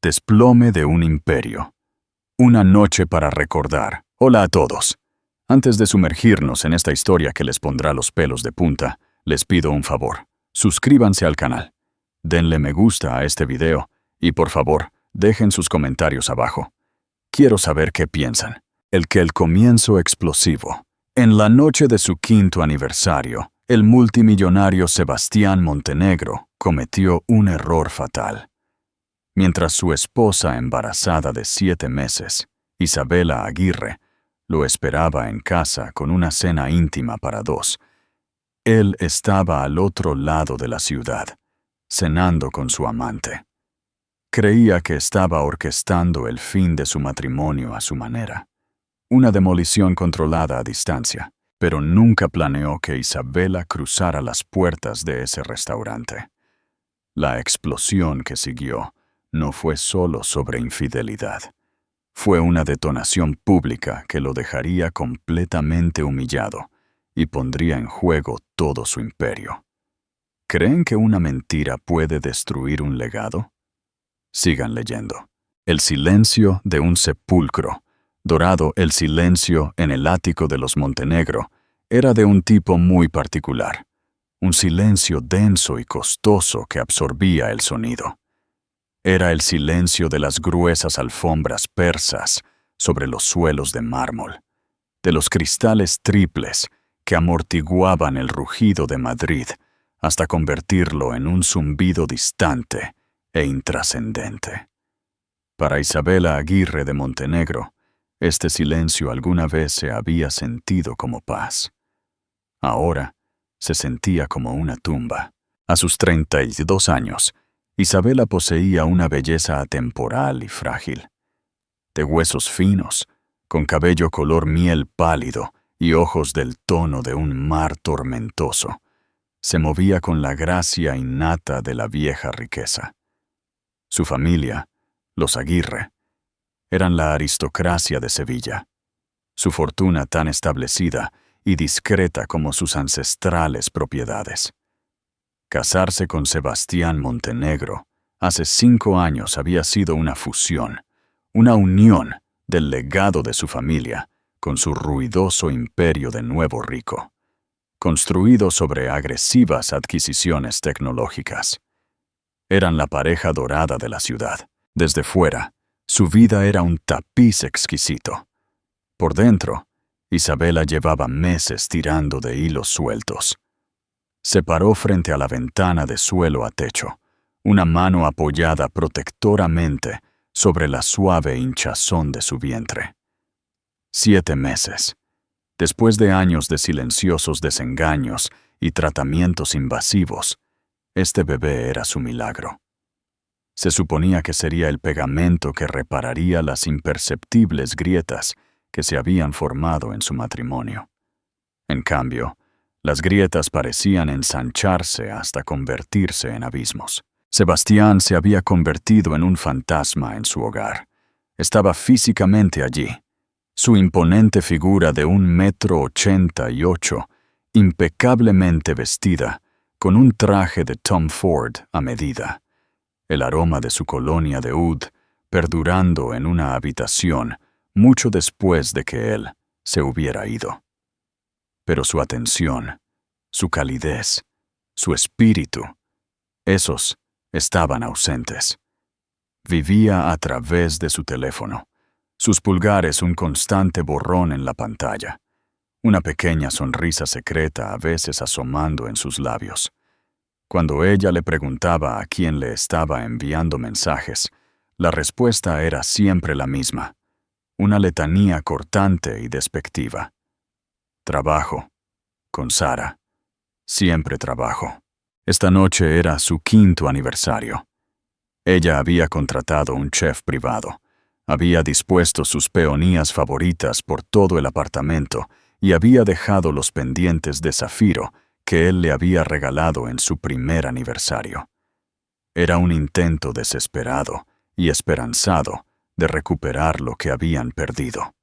desplome de un imperio. Una noche para recordar. Hola a todos. Antes de sumergirnos en esta historia que les pondrá los pelos de punta, les pido un favor. Suscríbanse al canal. Denle me gusta a este video y por favor, dejen sus comentarios abajo. Quiero saber qué piensan. El comienzo explosivo. En la noche de su 5º aniversario, el multimillonario Sebastián Montenegro cometió un error fatal. Mientras su esposa embarazada de 7 meses, Isabela Aguirre, lo esperaba en casa con una cena íntima para 2, él estaba al otro lado de la ciudad, cenando con su amante. Creía que estaba orquestando el fin de su matrimonio a su manera, una demolición controlada a distancia, pero nunca planeó que Isabela cruzara las puertas de ese restaurante. La explosión que siguió no fue solo sobre infidelidad. Fue una detonación pública que lo dejaría completamente humillado y pondría en juego todo su imperio. ¿Creen que una mentira puede destruir un legado? Sigan leyendo. El silencio de un sepulcro. Dorado, el silencio en el ático de los Montenegro era de un tipo muy particular. Un silencio denso y costoso que absorbía el sonido. Era el silencio de las gruesas alfombras persas sobre los suelos de mármol, de los cristales triples que amortiguaban el rugido de Madrid hasta convertirlo en un zumbido distante e intrascendente. Para Isabela Aguirre de Montenegro, este silencio alguna vez se había sentido como paz. Ahora se sentía como una tumba. A sus 32 años, Isabela poseía una belleza atemporal y frágil. De huesos finos, con cabello color miel pálido y ojos del tono de un mar tormentoso, se movía con la gracia innata de la vieja riqueza. Su familia, los Aguirre, eran la aristocracia de Sevilla. Su fortuna tan establecida y discreta como sus ancestrales propiedades. Casarse con Sebastián Montenegro hace 5 años había sido una fusión, una unión del legado de su familia con su ruidoso imperio de nuevo rico, construido sobre agresivas adquisiciones tecnológicas. Eran la pareja dorada de la ciudad. Desde fuera, su vida era un tapiz exquisito. Por dentro, Isabela llevaba meses tirando de hilos sueltos. Se paró frente a la ventana de suelo a techo, una mano apoyada protectoramente sobre la suave hinchazón de su vientre. 7 meses. Después de años de silenciosos desengaños y tratamientos invasivos, este bebé era su milagro. Se suponía que sería el pegamento que repararía las imperceptibles grietas que se habían formado en su matrimonio. En cambio, las grietas parecían ensancharse hasta convertirse en abismos. Sebastián se había convertido en un fantasma en su hogar. Estaba físicamente allí, su imponente figura de 1,88 m, impecablemente vestida, con un traje de Tom Ford a medida. El aroma de su colonia de oud perdurando en una habitación mucho después de que él se hubiera ido. Pero su atención, su calidez, su espíritu, esos estaban ausentes. Vivía a través de su teléfono, sus pulgares un constante borrón en la pantalla, una pequeña sonrisa secreta a veces asomando en sus labios. Cuando ella le preguntaba a quién le estaba enviando mensajes, la respuesta era siempre la misma, una letanía cortante y despectiva. Trabajo. Con Sara. Siempre trabajo. Esta noche era su 5º aniversario. Ella había contratado un chef privado, había dispuesto sus peonías favoritas por todo el apartamento y había dejado los pendientes de zafiro que él le había regalado en su primer aniversario. Era un intento desesperado y esperanzado de recuperar lo que habían perdido.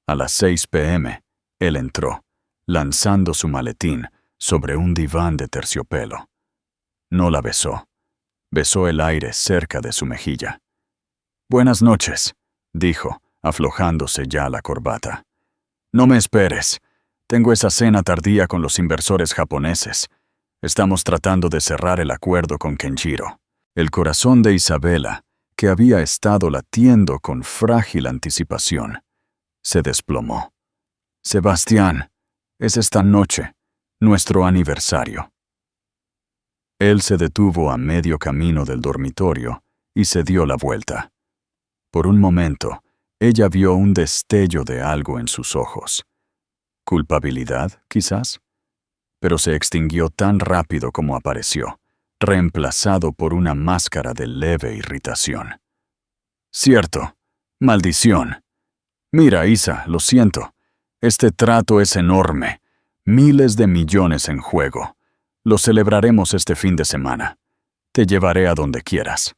A las 6 p.m., él entró, lanzando su maletín sobre un diván de terciopelo. No la besó, Besó el aire cerca de su mejilla. «Buenas noches», dijo, aflojándose ya la corbata. «No me esperes. Tengo esa cena tardía con los inversores japoneses. Estamos tratando de cerrar el acuerdo con Kenjiro». El corazón de Isabela, que había estado latiendo con frágil anticipación, se desplomó. «Sebastián, es esta noche, nuestro aniversario». Él se detuvo a medio camino del dormitorio y se dio la vuelta. Por un momento, ella vio un destello de algo en sus ojos. ¿Culpabilidad, quizás? Pero se extinguió tan rápido como apareció, reemplazado por una máscara de leve irritación. «Cierto. Maldición. Mira, Isa, lo siento. Este trato es enorme. Miles de millones en juego. Lo celebraremos este fin de semana. Te llevaré a donde quieras.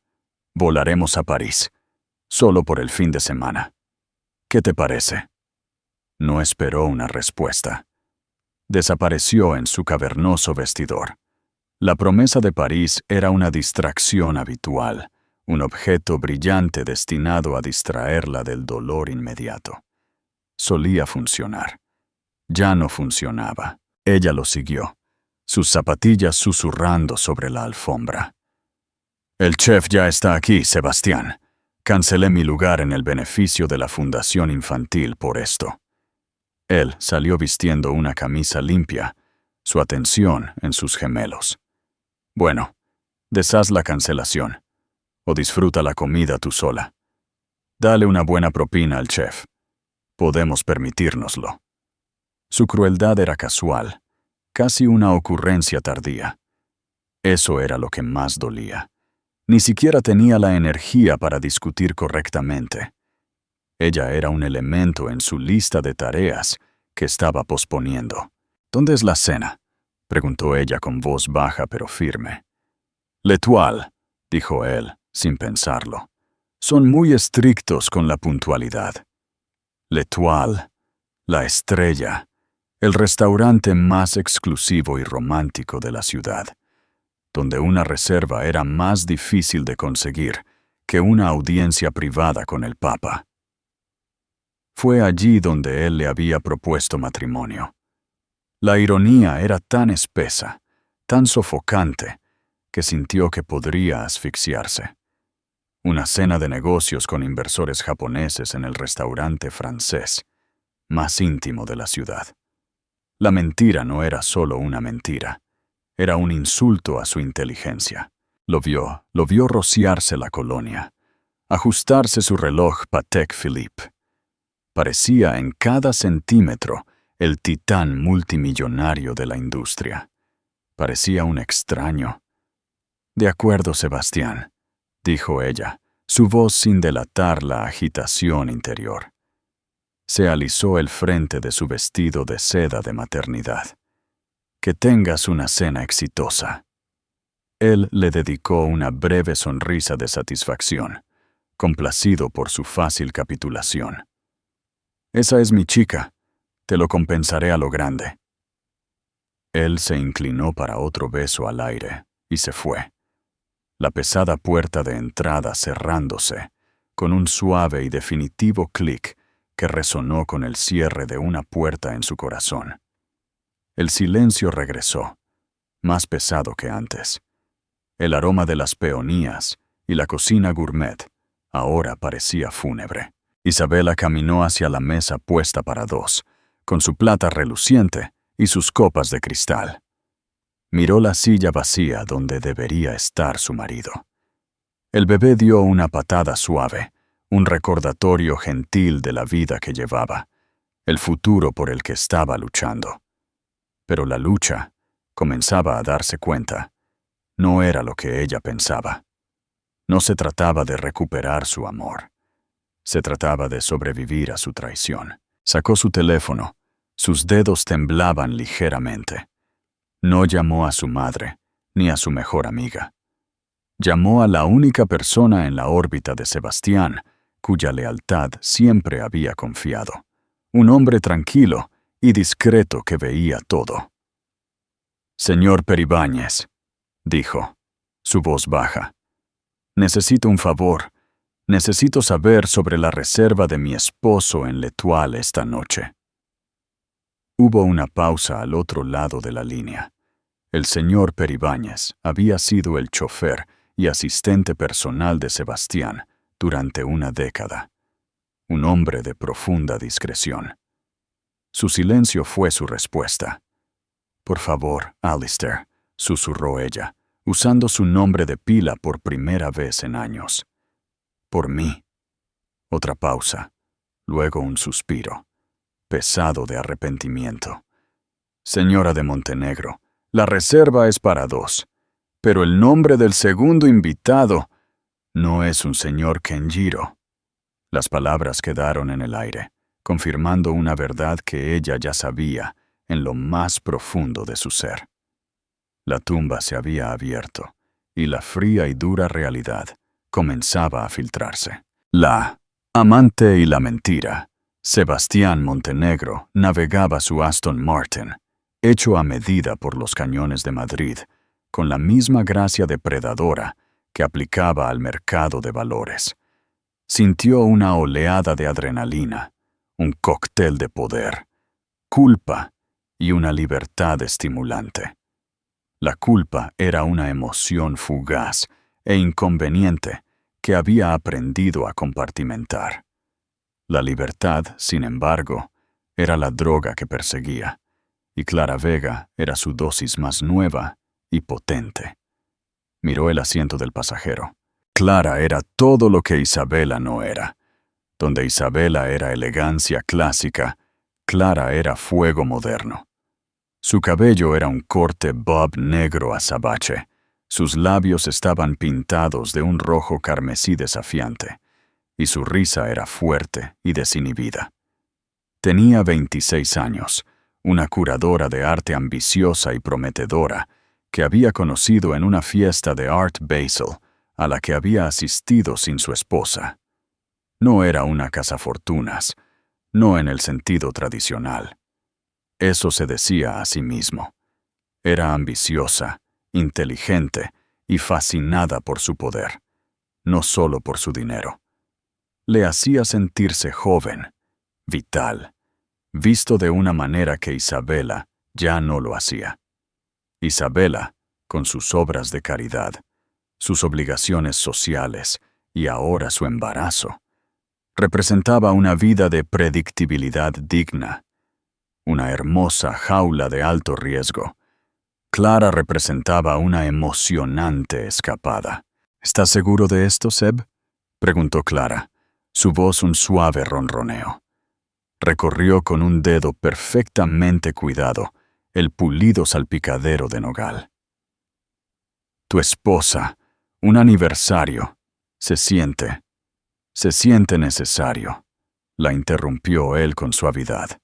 Volaremos a París. Solo por el fin de semana. ¿Qué te parece?» No esperó una respuesta. Desapareció en su cavernoso vestidor. La promesa de París era una distracción habitual, un objeto brillante destinado a distraerla del dolor inmediato. Solía funcionar. Ya no funcionaba. Ella lo siguió, sus zapatillas susurrando sobre la alfombra. «El chef ya está aquí, Sebastián. Cancelé mi lugar en el beneficio de la Fundación Infantil por esto». Él salió vistiendo una camisa limpia, su atención en sus gemelos. «Bueno, deshaz la cancelación, o disfruta la comida tú sola. Dale una buena propina al chef. Podemos permitírnoslo». Su crueldad era casual, casi una ocurrencia tardía. Eso era lo que más dolía. Ni siquiera tenía la energía para discutir correctamente. Ella era un elemento en su lista de tareas que estaba posponiendo. «¿Dónde es la cena?», preguntó ella con voz baja pero firme. «L'Étoile», dijo él, sin pensarlo. «Son muy estrictos con la puntualidad». L'Étoile, la estrella, el restaurante más exclusivo y romántico de la ciudad, donde una reserva era más difícil de conseguir que una audiencia privada con el Papa. Fue allí donde él le había propuesto matrimonio. La ironía era tan espesa, tan sofocante, que sintió que podría asfixiarse. Una cena de negocios con inversores japoneses en el restaurante francés, más íntimo de la ciudad. La mentira no era solo una mentira, era un insulto a su inteligencia. Lo vio rociarse la colonia, ajustarse su reloj Patek Philippe. Parecía en cada centímetro el titán multimillonario de la industria. Parecía un extraño. «De acuerdo, Sebastián», dijo ella, su voz sin delatar la agitación interior. Se alisó el frente de su vestido de seda de maternidad. «Que tengas una cena exitosa». Él le dedicó una breve sonrisa de satisfacción, complacido por su fácil capitulación. «Esa es mi chica. Te lo compensaré a lo grande». Él se inclinó para otro beso al aire y se fue. La pesada puerta de entrada cerrándose, con un suave y definitivo clic que resonó con el cierre de una puerta en su corazón. El silencio regresó, más pesado que antes. El aroma de las peonías y la cocina gourmet ahora parecía fúnebre. Isabela caminó hacia la mesa puesta para dos, con su plata reluciente y sus copas de cristal. Miró la silla vacía donde debería estar su marido. El bebé dio una patada suave, un recordatorio gentil de la vida que llevaba, el futuro por el que estaba luchando. Pero la lucha, comenzaba a darse cuenta, no era lo que ella pensaba. No se trataba de recuperar su amor. Se trataba de sobrevivir a su traición. Sacó su teléfono. Sus dedos temblaban ligeramente. No llamó a su madre, ni a su mejor amiga. Llamó a la única persona en la órbita de Sebastián, cuya lealtad siempre había confiado. Un hombre tranquilo y discreto que veía todo. «Señor Peribáñez», dijo, su voz baja, Necesito un favor. Necesito saber sobre la reserva de mi esposo en L'Etoile esta noche. Hubo una pausa al otro lado de la línea. El señor Peribáñez había sido el chofer y asistente personal de Sebastián durante una década. Un hombre de profunda discreción. Su silencio fue su respuesta. «Por favor, Alistair», susurró ella, usando su nombre de pila por primera vez en años. «Por mí». Otra pausa, luego un suspiro, pesado de arrepentimiento. «Señora de Montenegro, la reserva es para 2, pero el nombre del segundo invitado no es un señor Kenjiro». Las palabras quedaron en el aire, confirmando una verdad que ella ya sabía en lo más profundo de su ser. La tumba se había abierto, y la fría y dura realidad comenzaba a filtrarse. La amante y la mentira. Sebastián Montenegro navegaba su Aston Martin, hecho a medida por los cañones de Madrid, con la misma gracia depredadora que aplicaba al mercado de valores. Sintió una oleada de adrenalina, un cóctel de poder, culpa y una libertad estimulante. La culpa era una emoción fugaz e inconveniente que había aprendido a compartimentar. La libertad, sin embargo, era la droga que perseguía, y Clara Vega era su dosis más nueva y potente. Miró el asiento del pasajero. Clara era todo lo que Isabela no era. Donde Isabela era elegancia clásica, Clara era fuego moderno. Su cabello era un corte bob negro azabache. Sus labios estaban pintados de un rojo carmesí desafiante, y su risa era fuerte y desinhibida. Tenía 26 años, una curadora de arte ambiciosa y prometedora, que había conocido en una fiesta de Art Basel, a la que había asistido sin su esposa. No era una cazafortunas, no en el sentido tradicional. Eso se decía a sí mismo. Era ambiciosa, inteligente y fascinada por su poder, no solo por su dinero. Le hacía sentirse joven, vital, visto de una manera que Isabela ya no lo hacía. Isabela, con sus obras de caridad, sus obligaciones sociales y ahora su embarazo, representaba una vida de predictibilidad digna, una hermosa jaula de alto riesgo. Clara representaba una emocionante escapada. ¿Estás seguro de esto, Seb?, preguntó Clara, su voz un suave ronroneo. Recorrió con un dedo perfectamente cuidado el pulido salpicadero de nogal. Tu esposa, un aniversario, se siente necesario, la interrumpió él con suavidad.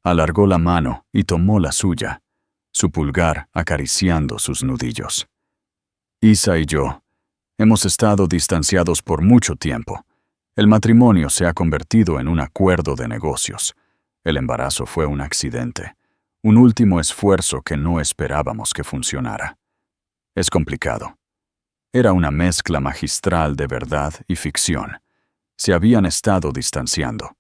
Alargó la mano y tomó la suya, su pulgar acariciando sus nudillos. Isa y yo hemos estado distanciados por mucho tiempo. El matrimonio se ha convertido en un acuerdo de negocios. El embarazo fue un accidente, un último esfuerzo que no esperábamos que funcionara. Es complicado. Era una mezcla magistral de verdad y ficción. Se habían estado distanciando.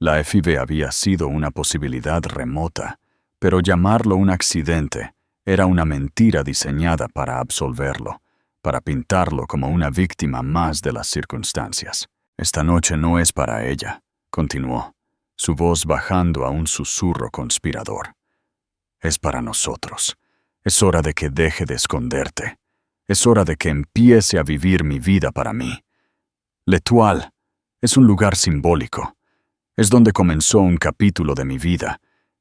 La FIB había sido una posibilidad remota, pero llamarlo un accidente era una mentira diseñada para absolverlo, para pintarlo como una víctima más de las circunstancias. Esta noche no es para ella, continuó, su voz bajando a un susurro conspirador. Es para nosotros. Es hora de que deje de esconderte. Es hora de que empiece a vivir mi vida para mí. L'Etoile es un lugar simbólico. Es donde comenzó un capítulo de mi vida,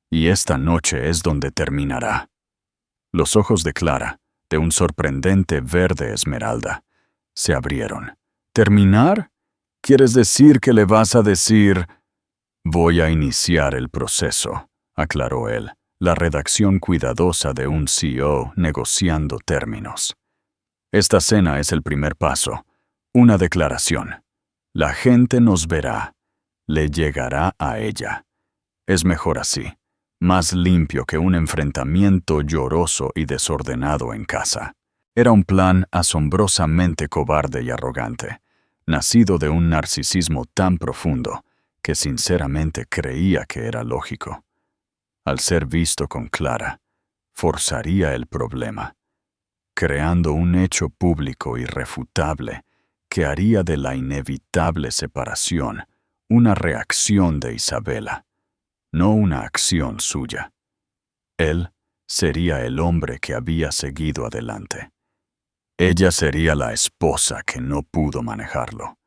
y esta noche es donde terminará. Los ojos de Clara, de un sorprendente verde esmeralda, se abrieron. ¿Terminar? ¿Quieres decir que le vas a decir? Voy a iniciar el proceso, aclaró él, la redacción cuidadosa de un CEO negociando términos. Esta cena es el primer paso, una declaración. La gente nos verá. Le llegará a ella. Es mejor así, más limpio que un enfrentamiento lloroso y desordenado en casa. Era un plan asombrosamente cobarde y arrogante, nacido de un narcisismo tan profundo que sinceramente creía que era lógico. Al ser visto con Clara, forzaría el problema, creando un hecho público irrefutable que haría de la inevitable separación una reacción de Isabela, no una acción suya. Él sería el hombre que había seguido adelante. Ella sería la esposa que no pudo manejarlo.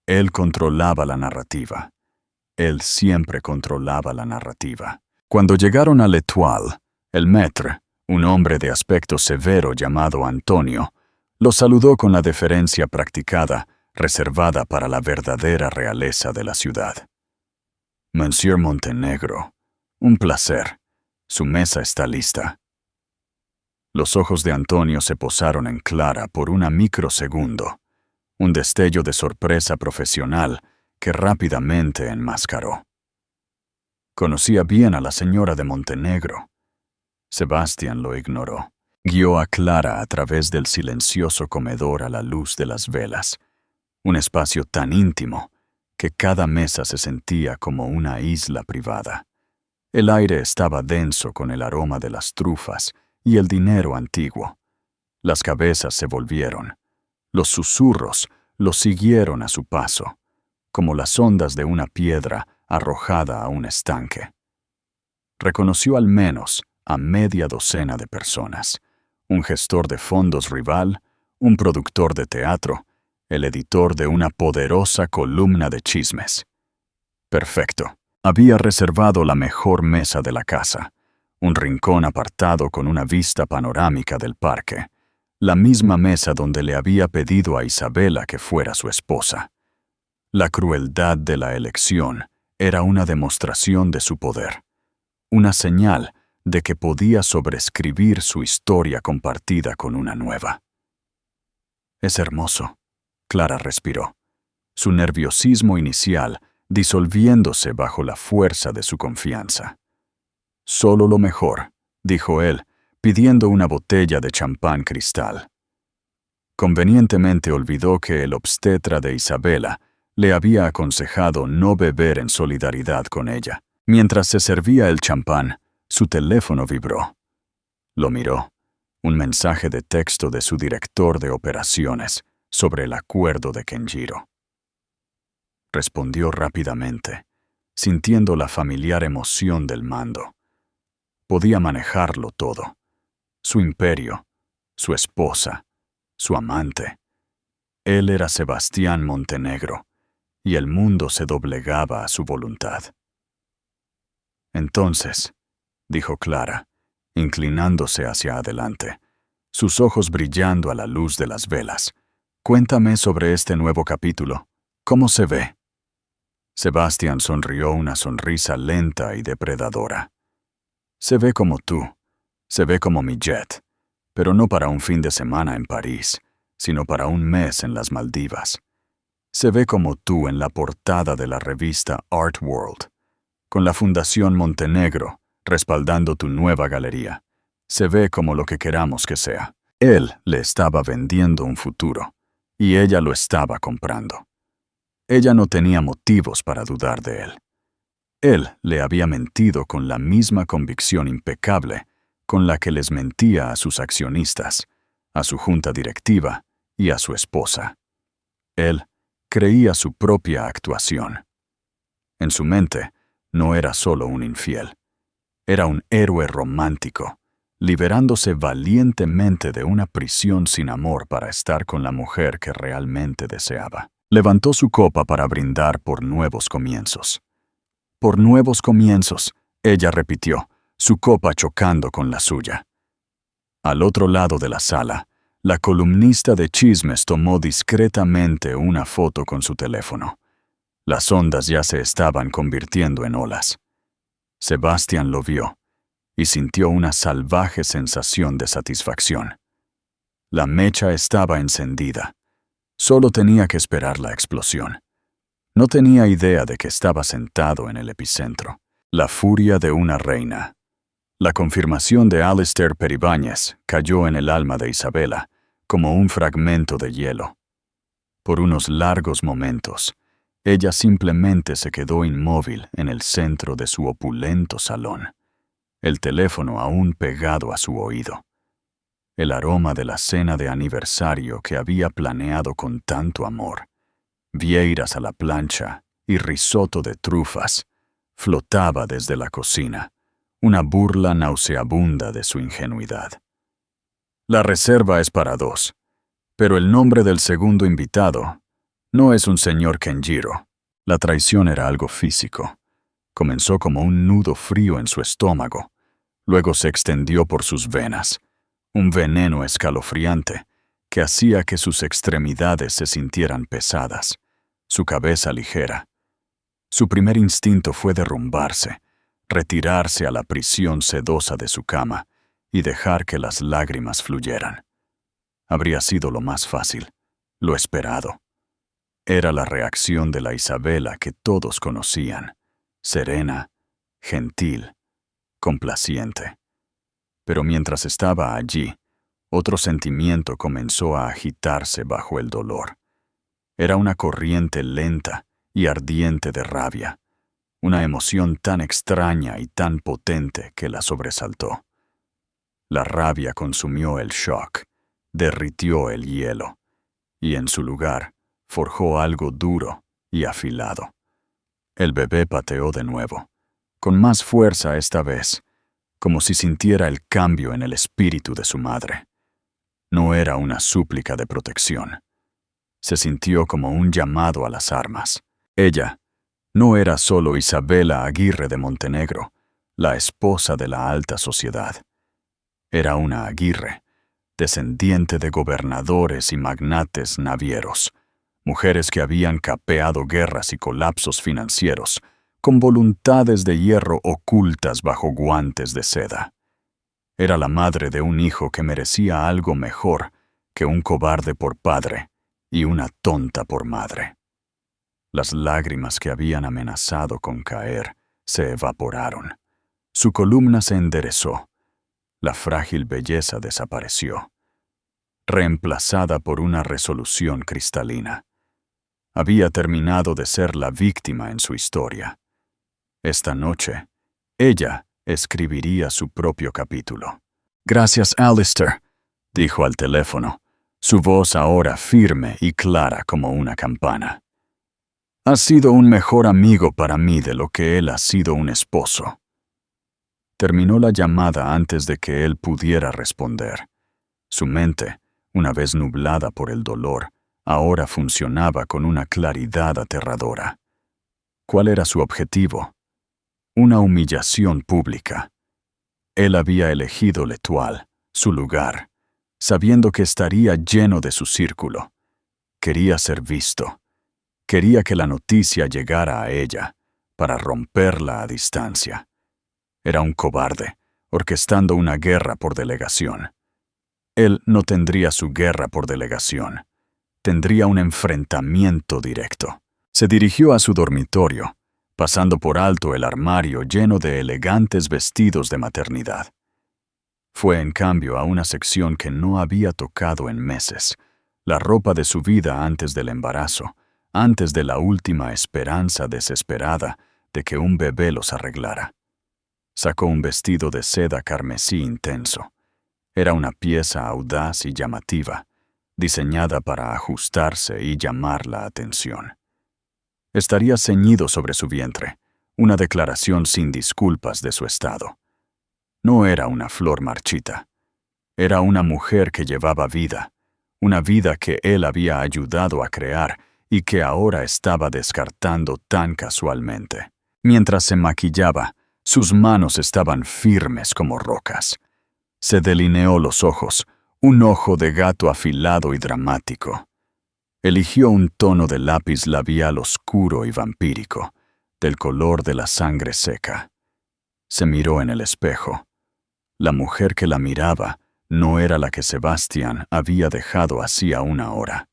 Él controlaba la narrativa. Él siempre controlaba la narrativa. Cuando llegaron a L'Étoile, el maître, un hombre de aspecto severo llamado Antonio, los saludó con la deferencia practicada, reservada para la verdadera realeza de la ciudad. Monsieur Montenegro, un placer. Su mesa está lista. Los ojos de Antonio se posaron en Clara por un microsegundo, un destello de sorpresa profesional que rápidamente enmascaró. Conocía bien a la señora de Montenegro. Sebastián lo ignoró. Guió a Clara a través del silencioso comedor a la luz de las velas, un espacio tan íntimo que cada mesa se sentía como una isla privada. El aire estaba denso con el aroma de las trufas y el dinero antiguo. Las cabezas se volvieron. Los susurros los siguieron a su paso, como las ondas de una piedra arrojada a un estanque. Reconoció al menos a media docena de personas: un gestor de fondos rival, un productor de teatro, el editor de una poderosa columna de chismes. Perfecto. Había reservado la mejor mesa de la casa, un rincón apartado con una vista panorámica del parque, la misma mesa donde le había pedido a Isabela que fuera su esposa. La crueldad de la elección era una demostración de su poder, una señal de que podía sobreescribir su historia compartida con una nueva. Es hermoso. Clara respiró, su nerviosismo inicial disolviéndose bajo la fuerza de su confianza. Solo lo mejor, dijo él, pidiendo una botella de champán cristal. Convenientemente olvidó que el obstetra de Isabela le había aconsejado no beber en solidaridad con ella. Mientras se servía el champán, su teléfono vibró. Lo miró. Un mensaje de texto de su director de operaciones sobre el acuerdo de Kenjiro. Respondió rápidamente, sintiendo la familiar emoción del mando. Podía manejarlo todo: su imperio, su esposa, su amante. Él era Sebastián Montenegro, y el mundo se doblegaba a su voluntad. Entonces, dijo Clara, inclinándose hacia adelante, sus ojos brillando a la luz de las velas, cuéntame sobre este nuevo capítulo. ¿Cómo se ve? Sebastián sonrió una sonrisa lenta y depredadora. Se ve como tú, se ve como mi jet, pero no para un fin de semana en París, sino para un mes en las Maldivas. Se ve como tú en la portada de la revista Art World, con la Fundación Montenegro respaldando tu nueva galería. Se ve como lo que queramos que sea. Él le estaba vendiendo un futuro, y ella lo estaba comprando. Ella no tenía motivos para dudar de él. Él le había mentido con la misma convicción impecable con la que les mentía a sus accionistas, a su junta directiva y a su esposa. Él creía su propia actuación. En su mente, no era solo un infiel. Era un héroe romántico, liberándose valientemente de una prisión sin amor para estar con la mujer que realmente deseaba. Levantó su copa para brindar por nuevos comienzos. Por nuevos comienzos, ella repitió, su copa chocando con la suya. Al otro lado de la sala, la columnista de chismes tomó discretamente una foto con su teléfono. Las ondas ya se estaban convirtiendo en olas. Sebastián lo vio y sintió una salvaje sensación de satisfacción. La mecha estaba encendida. Solo tenía que esperar la explosión. No tenía idea de que estaba sentado en el epicentro. La furia de una reina. La confirmación de Alistair Peribáñez cayó en el alma de Isabela, como un fragmento de hielo. Por unos largos momentos, ella simplemente se quedó inmóvil en el centro de su opulento salón, el teléfono aún pegado a su oído. El aroma de la cena de aniversario que había planeado con tanto amor, vieiras a la plancha y risotto de trufas, flotaba desde la cocina, una burla nauseabunda de su ingenuidad. La reserva es para 2, pero el nombre del segundo invitado no es un señor Kenjiro. La traición era algo físico. Comenzó como un nudo frío en su estómago, luego se extendió por sus venas, un veneno escalofriante que hacía que sus extremidades se sintieran pesadas, su cabeza ligera. Su primer instinto fue derrumbarse, retirarse a la prisión sedosa de su cama y dejar que las lágrimas fluyeran. Habría sido lo más fácil, lo esperado. Era la reacción de la Isabela que todos conocían, serena, gentil, complaciente. Pero mientras estaba allí, otro sentimiento comenzó a agitarse bajo el dolor. Era una corriente lenta y ardiente de rabia, una emoción tan extraña y tan potente que la sobresaltó. La rabia consumió el shock, derritió el hielo, y en su lugar forjó algo duro y afilado. El bebé pateó de nuevo, con más fuerza esta vez, como si sintiera el cambio en el espíritu de su madre. No era una súplica de protección. Se sintió como un llamado a las armas. Ella no era solo Isabela Aguirre de Montenegro, la esposa de la alta sociedad. Era una Aguirre, descendiente de gobernadores y magnates navieros, mujeres que habían capeado guerras y colapsos financieros, con voluntades de hierro ocultas bajo guantes de seda. Era la madre de un hijo que merecía algo mejor que un cobarde por padre y una tonta por madre. Las lágrimas que habían amenazado con caer se evaporaron. Su columna se enderezó. La frágil belleza desapareció, reemplazada por una resolución cristalina. Había terminado de ser la víctima en su historia. Esta noche, ella escribiría su propio capítulo. «Gracias, Alistair», dijo al teléfono, su voz ahora firme y clara como una campana. «Has sido un mejor amigo para mí de lo que él ha sido un esposo». Terminó la llamada antes de que él pudiera responder. Su mente, una vez nublada por el dolor, ahora funcionaba con una claridad aterradora. ¿Cuál era su objetivo? Una humillación pública. Él había elegido L'Étoile, su lugar, sabiendo que estaría lleno de su círculo. Quería ser visto. Quería que la noticia llegara a ella, para romperla a distancia. Era un cobarde, orquestando una guerra por delegación. Él no tendría su guerra por delegación. Tendría un enfrentamiento directo. Se dirigió a su dormitorio, pasando por alto el armario lleno de elegantes vestidos de maternidad. Fue en cambio a una sección que no había tocado en meses, la ropa de su vida antes del embarazo, antes de la última esperanza desesperada de que un bebé los arreglara. Sacó un vestido de seda carmesí intenso. Era una pieza audaz y llamativa, diseñada para ajustarse y llamar la atención. Estaría ceñido sobre su vientre, una declaración sin disculpas de su estado. No era una flor marchita. Era una mujer que llevaba vida, una vida que él había ayudado a crear y que ahora estaba descartando tan casualmente. Mientras se maquillaba, sus manos estaban firmes como rocas. Se delineó los ojos, un ojo de gato afilado y dramático. Eligió un tono de lápiz labial oscuro y vampírico, del color de la sangre seca. Se miró en el espejo. La mujer que la miraba no era la que Sebastián había dejado hacía una hora.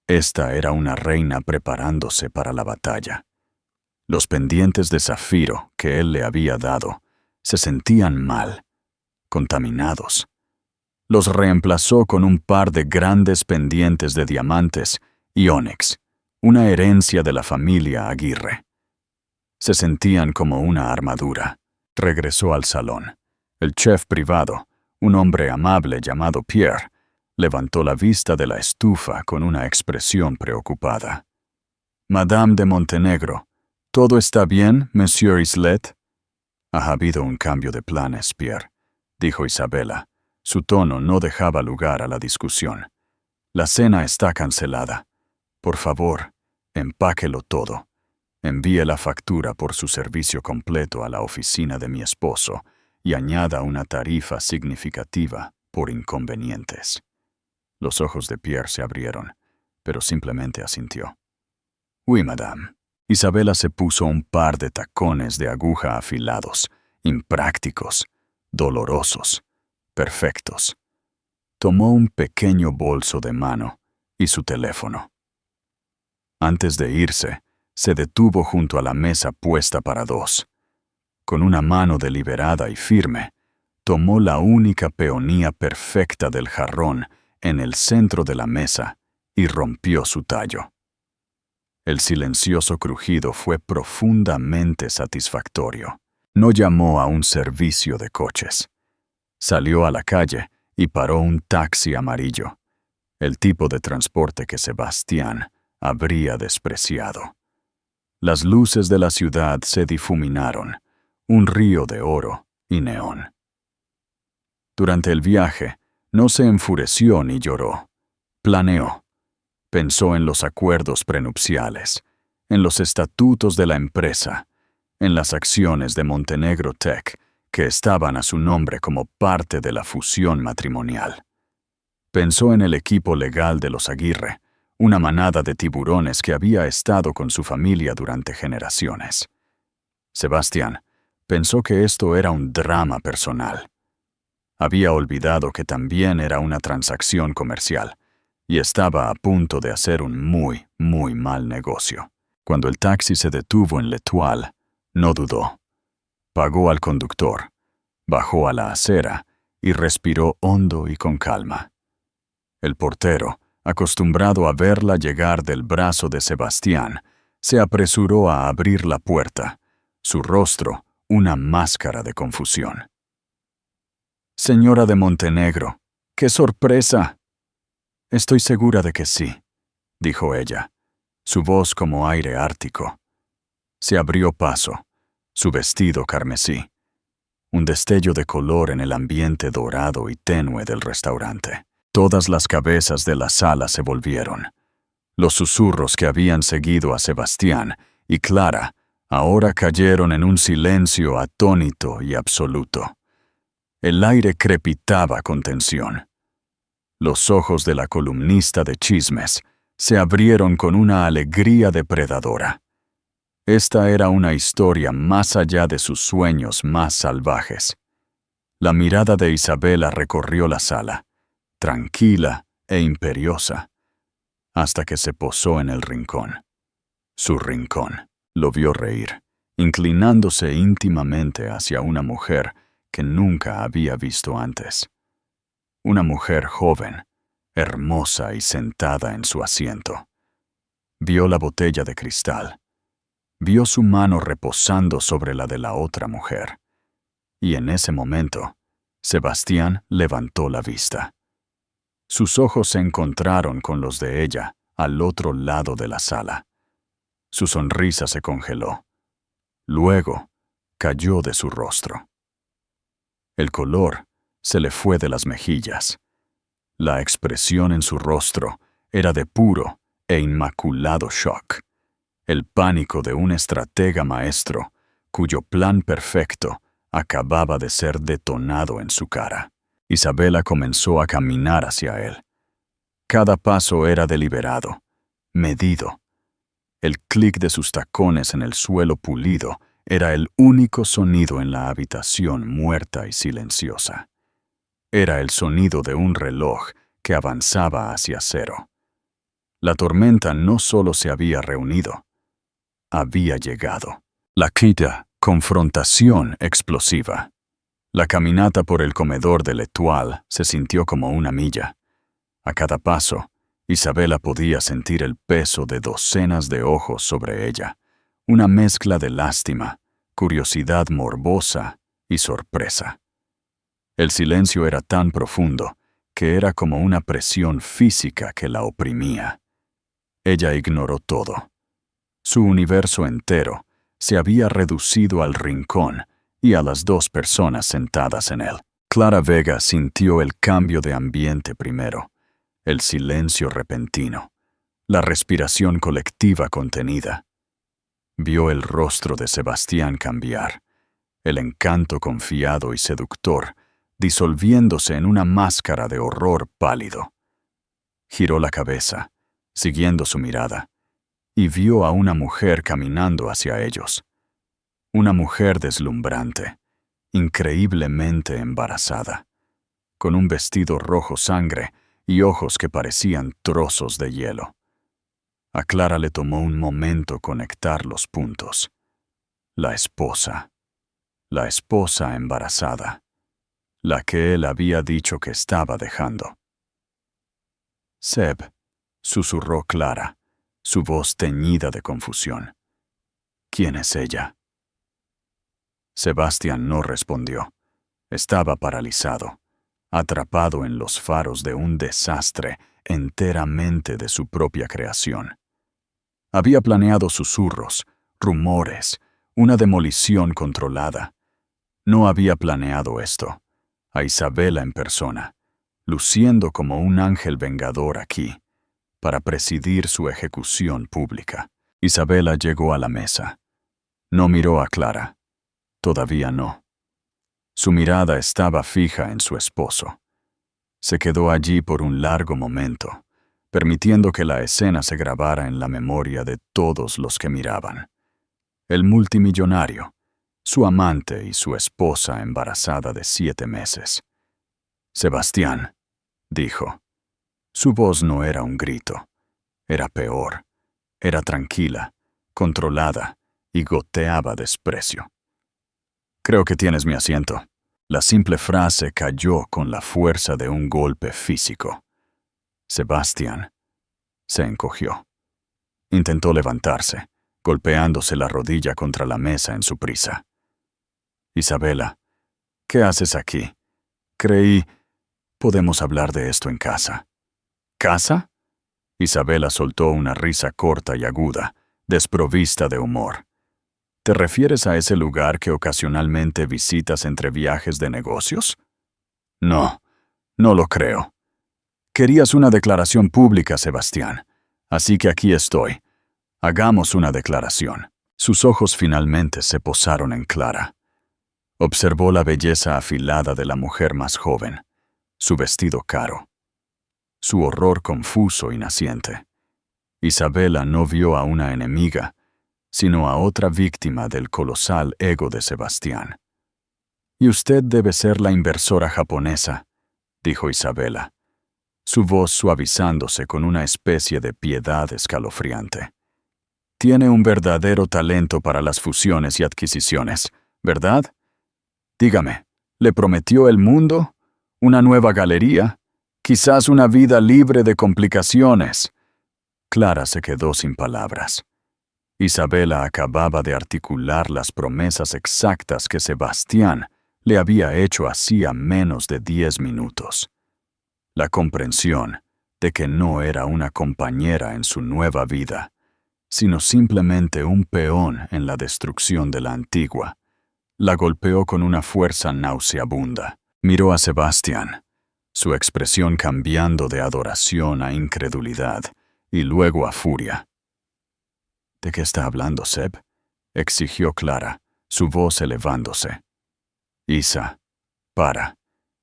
Esta era una reina preparándose para la batalla. Los pendientes de zafiro que él le había dado se sentían mal, contaminados. Los reemplazó con un par de grandes pendientes de diamantes y ónix, una herencia de la familia Aguirre. Se sentían como una armadura. Regresó al salón. El chef privado, un hombre amable llamado Pierre, levantó la vista de la estufa con una expresión preocupada. «Madame de Montenegro, ¿todo está bien, Monsieur Islet?» «Ha habido un cambio de planes, Pierre», dijo Isabela. Su tono no dejaba lugar a la discusión. «La cena está cancelada. Por favor, empáquelo todo. Envíe la factura por su servicio completo a la oficina de mi esposo y añada una tarifa significativa por inconvenientes». Los ojos de Pierre se abrieron, pero simplemente asintió. «Oui, madame». Isabela se puso un par de tacones de aguja afilados, imprácticos, dolorosos, perfectos. Tomó un pequeño bolso de mano y su teléfono. Antes de irse, se detuvo junto a la mesa puesta para dos. Con una mano deliberada y firme, tomó la única peonía perfecta del jarrón en el centro de la mesa y rompió su tallo. El silencioso crujido fue profundamente satisfactorio. No llamó a un servicio de coches. Salió a la calle y paró un taxi amarillo, el tipo de transporte que Sebastián habría despreciado. Las luces de la ciudad se difuminaron, un río de oro y neón. Durante el viaje, no se enfureció ni lloró. Planeó. Pensó en los acuerdos prenupciales, en los estatutos de la empresa, en las acciones de Montenegro Tech que estaban a su nombre como parte de la fusión matrimonial. Pensó en el equipo legal de los Aguirre, una manada de tiburones que había estado con su familia durante generaciones. Sebastián pensó que esto era un drama personal. Había olvidado que también era una transacción comercial y estaba a punto de hacer un muy, muy mal negocio. Cuando el taxi se detuvo en L'Étoile, no dudó. Pagó al conductor, bajó a la acera y respiró hondo y con calma. El portero, acostumbrado a verla llegar del brazo de Sebastián, se apresuró a abrir la puerta, su rostro una máscara de confusión. «Señora de Montenegro, ¡qué sorpresa!» «Estoy segura de que sí», dijo ella, su voz como aire ártico. Se abrió paso, su vestido carmesí, un destello de color en el ambiente dorado y tenue del restaurante. Todas las cabezas de la sala se volvieron. Los susurros que habían seguido a Sebastián y Clara ahora cayeron en un silencio atónito y absoluto. El aire crepitaba con tensión. Los ojos de la columnista de chismes se abrieron con una alegría depredadora. Esta era una historia más allá de sus sueños más salvajes. La mirada de Isabela recorrió la sala, tranquila e imperiosa, hasta que se posó en el rincón. Su rincón. Lo vio reír, inclinándose íntimamente hacia una mujer que nunca había visto antes. Una mujer joven, hermosa y sentada en su asiento. Vio la botella de cristal. Vio su mano reposando sobre la de la otra mujer. Y en ese momento, Sebastián levantó la vista. Sus ojos se encontraron con los de ella al otro lado de la sala. Su sonrisa se congeló. Luego, cayó de su rostro. El color se le fue de las mejillas. La expresión en su rostro era de puro e inmaculado shock. El pánico de un estratega maestro, cuyo plan perfecto acababa de ser detonado en su cara. Isabela comenzó a caminar hacia él. Cada paso era deliberado, medido. El clic de sus tacones en el suelo pulido era el único sonido en la habitación muerta y silenciosa. Era el sonido de un reloj que avanzaba hacia cero. La tormenta no solo se había reunido, había llegado. La quita confrontación explosiva. La caminata por el comedor de l'Étoile se sintió como una milla. A cada paso, Isabela podía sentir el peso de docenas de ojos sobre ella, una mezcla de lástima, curiosidad morbosa y sorpresa. El silencio era tan profundo que era como una presión física que la oprimía. Ella ignoró todo. Su universo entero se había reducido al rincón y a las dos personas sentadas en él. Clara Vega sintió el cambio de ambiente primero, el silencio repentino, la respiración colectiva contenida. Vio el rostro de Sebastián cambiar, el encanto confiado y seductor, disolviéndose en una máscara de horror pálido. Giró la cabeza, siguiendo su mirada, y vio a una mujer caminando hacia ellos. Una mujer deslumbrante, increíblemente embarazada, con un vestido rojo sangre y ojos que parecían trozos de hielo. A Clara le tomó un momento conectar los puntos. La esposa embarazada, la que él había dicho que estaba dejando. Seb, susurró Clara, su voz teñida de confusión. ¿Quién es ella? Sebastián no respondió. Estaba paralizado, atrapado en los faros de un desastre enteramente de su propia creación. Había planeado susurros, rumores, una demolición controlada. No había planeado esto, a Isabela en persona, luciendo como un ángel vengador aquí, para presidir su ejecución pública. Isabela llegó a la mesa. No miró a Clara. Todavía no. Su mirada estaba fija en su esposo. Se quedó allí por un largo momento, permitiendo que la escena se grabara en la memoria de todos los que miraban. El multimillonario, su amante y su esposa embarazada de 7 meses. Sebastián, dijo. Su voz no era un grito. Era peor. Era tranquila, controlada y goteaba desprecio. Creo que tienes mi asiento. La simple frase cayó con la fuerza de un golpe físico. Sebastián se encogió. Intentó levantarse, golpeándose la rodilla contra la mesa en su prisa. Isabela, ¿qué haces aquí? Creí... Podemos hablar de esto en casa. ¿Casa? Isabela soltó una risa corta y aguda, desprovista de humor. ¿Te refieres a ese lugar que ocasionalmente visitas entre viajes de negocios? No, no lo creo. Querías una declaración pública, Sebastián. Así que aquí estoy. Hagamos una declaración. Sus ojos finalmente se posaron en Clara. Observó la belleza afilada de la mujer más joven, su vestido caro, su horror confuso y naciente. Isabela no vio a una enemiga, sino a otra víctima del colosal ego de Sebastián. Y usted debe ser la inversora japonesa, dijo Isabela, su voz suavizándose con una especie de piedad escalofriante. Tiene un verdadero talento para las fusiones y adquisiciones, ¿verdad? Dígame, ¿le prometió el mundo? ¿Una nueva galería? Quizás una vida libre de complicaciones. Clara se quedó sin palabras. Isabela acababa de articular las promesas exactas que Sebastián le había hecho hacía menos de 10 minutos. La comprensión de que no era una compañera en su nueva vida, sino simplemente un peón en la destrucción de la antigua, la golpeó con una fuerza nauseabunda. Miró a Sebastián, su expresión cambiando de adoración a incredulidad y luego a furia. ¿De qué está hablando, Seb? Exigió Clara, su voz elevándose. Isa, para.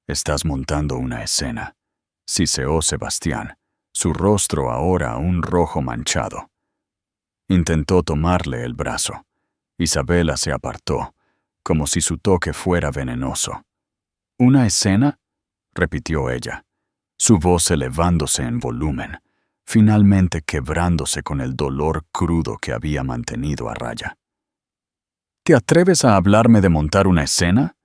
Estás montando una escena. Siseó Sebastián, su rostro ahora un rojo manchado. Intentó tomarle el brazo. Isabela se apartó, como si su toque fuera venenoso. ¿Una escena? Repitió ella, su voz elevándose en volumen, finalmente quebrándose con el dolor crudo que había mantenido a raya. ¿Te atreves a hablarme de montar una escena?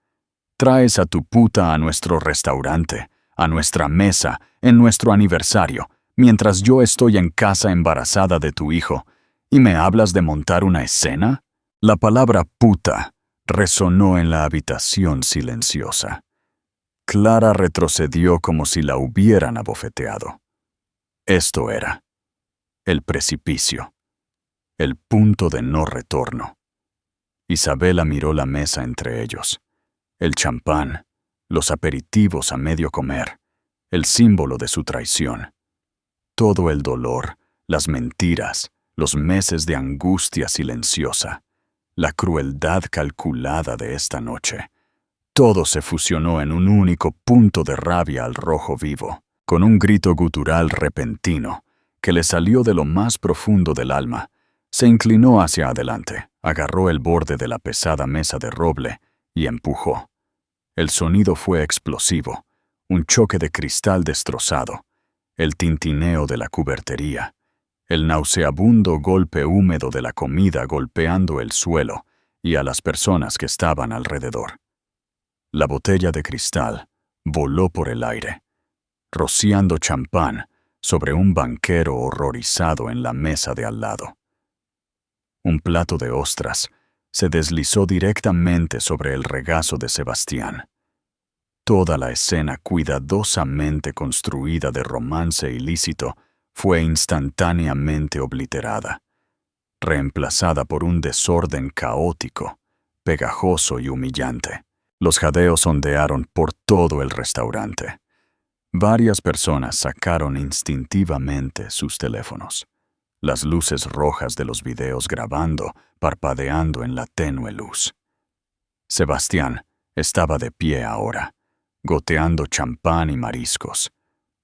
Traes a tu puta a nuestro restaurante, a nuestra mesa, en nuestro aniversario, mientras yo estoy en casa embarazada de tu hijo, ¿y me hablas de montar una escena? La palabra puta resonó en la habitación silenciosa. Clara retrocedió como si la hubieran abofeteado. Esto era el precipicio, el punto de no retorno. Isabela miró la mesa entre ellos, el champán, los aperitivos a medio comer, el símbolo de su traición. Todo el dolor, las mentiras, los meses de angustia silenciosa, la crueldad calculada de esta noche. Todo se fusionó en un único punto de rabia al rojo vivo, con un grito gutural repentino que le salió de lo más profundo del alma. Se inclinó hacia adelante, agarró el borde de la pesada mesa de roble y empujó. El sonido fue explosivo, un choque de cristal destrozado, el tintineo de la cubertería, el nauseabundo golpe húmedo de la comida golpeando el suelo y a las personas que estaban alrededor. La botella de cristal voló por el aire, rociando champán sobre un banquero horrorizado en la mesa de al lado. Un plato de ostras se deslizó directamente sobre el regazo de Sebastián. Toda la escena cuidadosamente construida de romance ilícito fue instantáneamente obliterada, reemplazada por un desorden caótico, pegajoso y humillante. Los jadeos ondearon por todo el restaurante. Varias personas sacaron instintivamente sus teléfonos. Las luces rojas de los videos grabando, parpadeando en la tenue luz. Sebastián estaba de pie ahora, goteando champán y mariscos.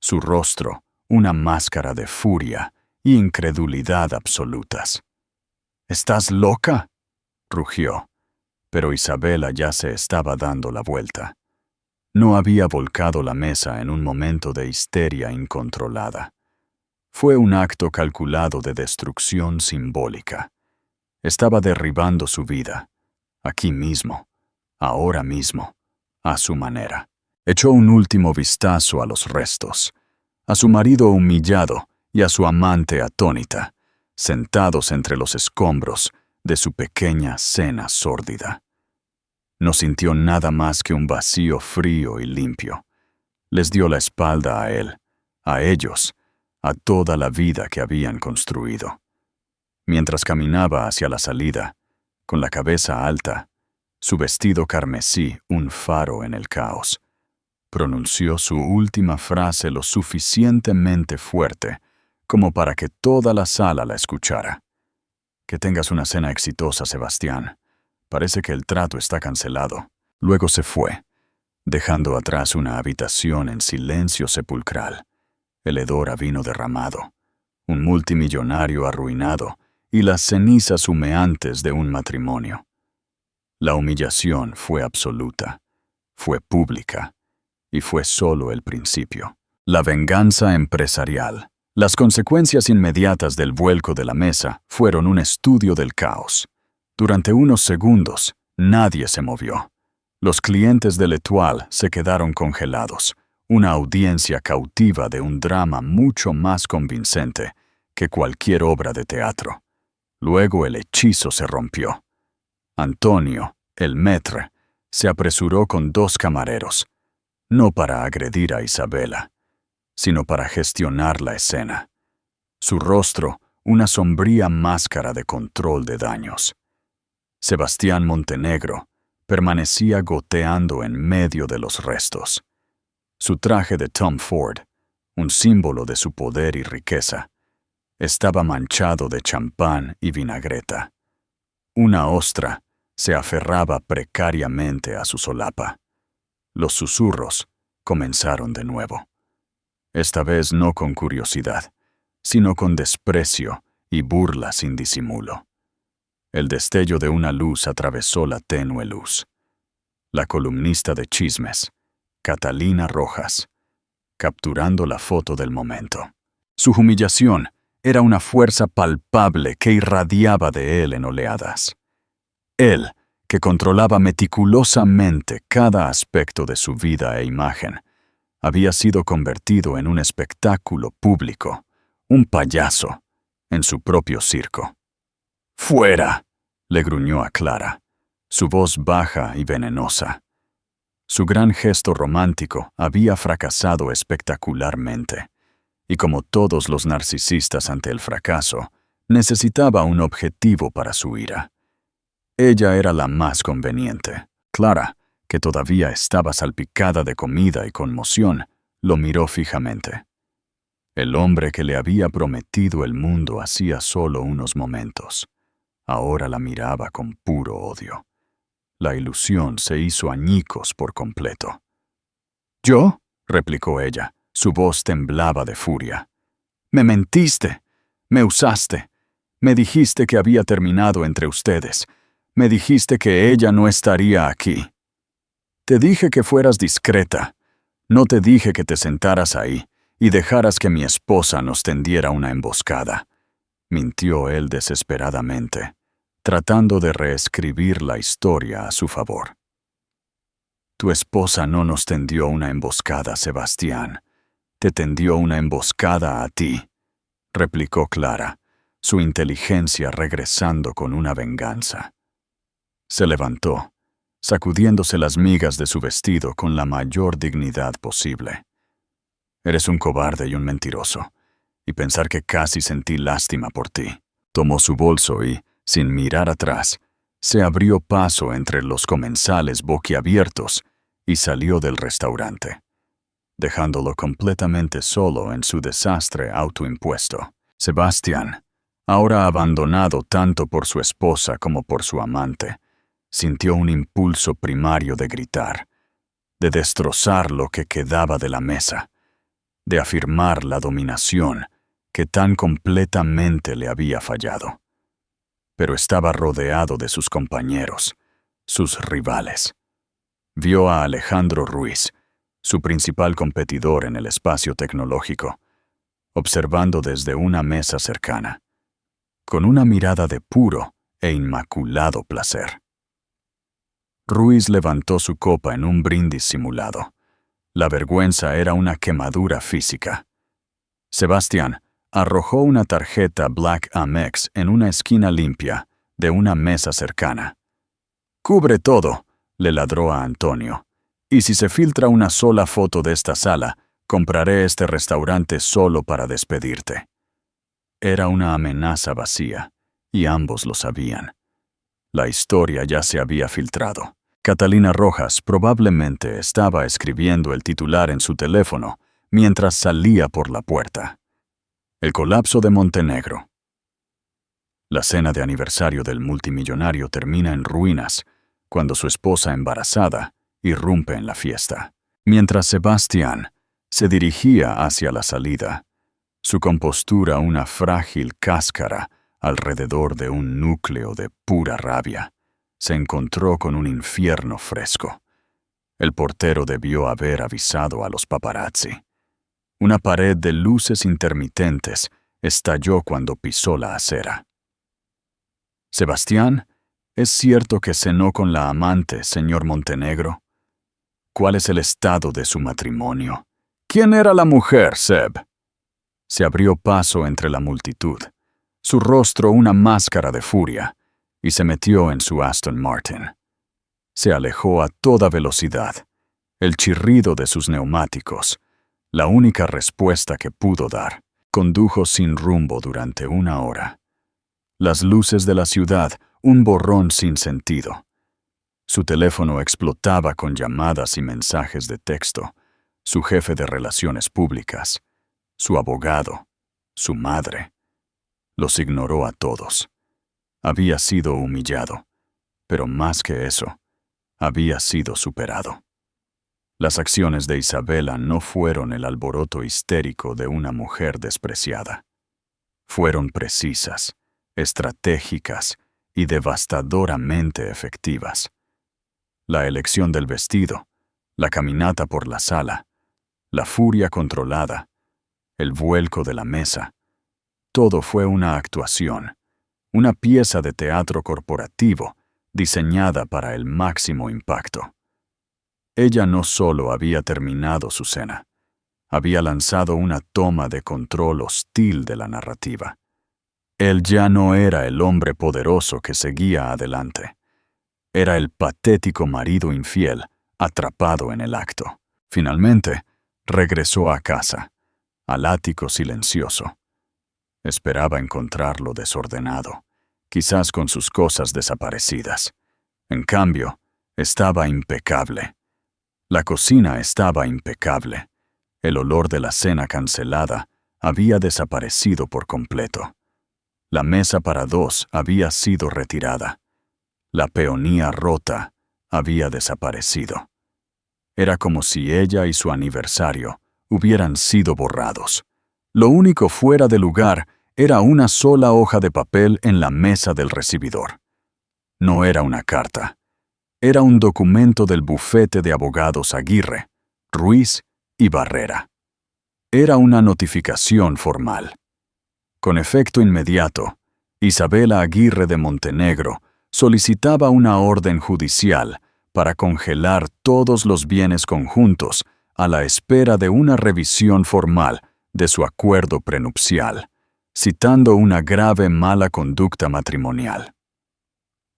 Su rostro, una máscara de furia y incredulidad absolutas. «¿Estás loca?», rugió, pero Isabela ya se estaba dando la vuelta. No había volcado la mesa en un momento de histeria incontrolada. Fue un acto calculado de destrucción simbólica. Estaba derribando su vida, aquí mismo, ahora mismo, a su manera. Echó un último vistazo a los restos, a su marido humillado y a su amante atónita, sentados entre los escombros de su pequeña cena sórdida. No sintió nada más que un vacío frío y limpio. Les dio la espalda a él, a ellos, a toda la vida que habían construido. Mientras caminaba hacia la salida, con la cabeza alta, su vestido carmesí un faro en el caos, pronunció su última frase lo suficientemente fuerte como para que toda la sala la escuchara. «Que tengas una cena exitosa, Sebastián. Parece que el trato está cancelado». Luego se fue, dejando atrás una habitación en silencio sepulcral, el hedor a vino derramado, un multimillonario arruinado y las cenizas humeantes de un matrimonio. La humillación fue absoluta, fue pública, y fue solo el principio. La venganza empresarial. Las consecuencias inmediatas del vuelco de la mesa fueron un estudio del caos. Durante unos segundos, nadie se movió. Los clientes de L'Étoile se quedaron congelados, una audiencia cautiva de un drama mucho más convincente que cualquier obra de teatro. Luego el hechizo se rompió. Antonio, el maître, se apresuró con 2 camareros, no para agredir a Isabela, sino para gestionar la escena. Su rostro, una sombría máscara de control de daños. Sebastián Montenegro permanecía goteando en medio de los restos. Su traje de Tom Ford, un símbolo de su poder y riqueza, estaba manchado de champán y vinagreta. Una ostra se aferraba precariamente a su solapa. Los susurros comenzaron de nuevo. Esta vez no con curiosidad, sino con desprecio y burla sin disimulo. El destello de una luz atravesó la tenue luz. La columnista de chismes, Catalina Rojas, capturando la foto del momento. Su humillación era una fuerza palpable que irradiaba de él en oleadas. Él, que controlaba meticulosamente cada aspecto de su vida e imagen, había sido convertido en un espectáculo público, un payaso, en su propio circo. ¡Fuera!, le gruñó a Clara, su voz baja y venenosa. Su gran gesto romántico había fracasado espectacularmente, y como todos los narcisistas ante el fracaso, necesitaba un objetivo para su ira. Ella era la más conveniente. Clara, que todavía estaba salpicada de comida y conmoción, lo miró fijamente. El hombre que le había prometido el mundo hacía solo unos momentos. Ahora la miraba con puro odio. La ilusión se hizo añicos por completo. «¿Yo?», replicó ella. Su voz temblaba de furia. «Me mentiste, me usaste, me dijiste que había terminado entre ustedes, me dijiste que ella no estaría aquí. Te dije que fueras discreta, no te dije que te sentaras ahí y dejaras que mi esposa nos tendiera una emboscada», mintió él desesperadamente, tratando de reescribir la historia a su favor. «Tu esposa no nos tendió una emboscada, Sebastián. Te tendió una emboscada a ti», replicó Clara, su inteligencia regresando con una venganza. Se levantó, sacudiéndose las migas de su vestido con la mayor dignidad posible. «Eres un cobarde y un mentiroso, y pensar que casi sentí lástima por ti». Tomó su bolso y, sin mirar atrás, se abrió paso entre los comensales boquiabiertos y salió del restaurante, dejándolo completamente solo en su desastre autoimpuesto. Sebastián, ahora abandonado tanto por su esposa como por su amante, sintió un impulso primario de gritar, de destrozar lo que quedaba de la mesa, de afirmar la dominación que tan completamente le había fallado. Pero estaba rodeado de sus compañeros, sus rivales. Vio a Alejandro Ruiz, su principal competidor en el espacio tecnológico, observando desde una mesa cercana, con una mirada de puro e inmaculado placer. Ruiz levantó su copa en un brindis simulado. La vergüenza era una quemadura física. Sebastián arrojó una tarjeta Black Amex en una esquina limpia de una mesa cercana. «Cubre todo», le ladró a Antonio. «Y si se filtra una sola foto de esta sala, compraré este restaurante solo para despedirte». Era una amenaza vacía, y ambos lo sabían. La historia ya se había filtrado. Catalina Rojas probablemente estaba escribiendo el titular en su teléfono mientras salía por la puerta. El colapso de Montenegro. La cena de aniversario del multimillonario termina en ruinas cuando su esposa embarazada irrumpe en la fiesta. Mientras Sebastián se dirigía hacia la salida, su compostura una frágil cáscara alrededor de un núcleo de pura rabia, se encontró con un infierno fresco. El portero debió haber avisado a los paparazzi. Una pared de luces intermitentes estalló cuando pisó la acera. «Sebastián, ¿es cierto que cenó con la amante, señor Montenegro? ¿Cuál es el estado de su matrimonio? ¿Quién era la mujer, Seb?» Se abrió paso entre la multitud, su rostro una máscara de furia, y se metió en su Aston Martin. Se alejó a toda velocidad. El chirrido de sus neumáticos, la única respuesta que pudo dar, condujo sin rumbo durante 1 hora. Las luces de la ciudad, un borrón sin sentido. Su teléfono explotaba con llamadas y mensajes de texto. Su jefe de relaciones públicas, su abogado, su madre. Los ignoró a todos. Había sido humillado, pero más que eso, había sido superado. Las acciones de Isabela no fueron el alboroto histérico de una mujer despreciada. Fueron precisas, estratégicas y devastadoramente efectivas. La elección del vestido, la caminata por la sala, la furia controlada, el vuelco de la mesa, todo fue una actuación, una pieza de teatro corporativo diseñada para el máximo impacto. Ella no solo había terminado su cena, había lanzado una toma de control hostil de la narrativa. Él ya no era el hombre poderoso que seguía adelante. Era el patético marido infiel, atrapado en el acto. Finalmente, regresó a casa, al ático silencioso. Esperaba encontrarlo desordenado, quizás con sus cosas desaparecidas. En cambio, estaba impecable. La cocina estaba impecable. El olor de la cena cancelada había desaparecido por completo. La mesa para dos había sido retirada. La peonía rota había desaparecido. Era como si ella y su aniversario hubieran sido borrados. Lo único fuera de lugar era una sola hoja de papel en la mesa del recibidor. No era una carta. Era un documento del bufete de abogados Aguirre, Ruiz y Barrera. Era una notificación formal. Con efecto inmediato, Isabela Aguirre de Montenegro solicitaba una orden judicial para congelar todos los bienes conjuntos a la espera de una revisión formal de su acuerdo prenupcial, citando una grave mala conducta matrimonial.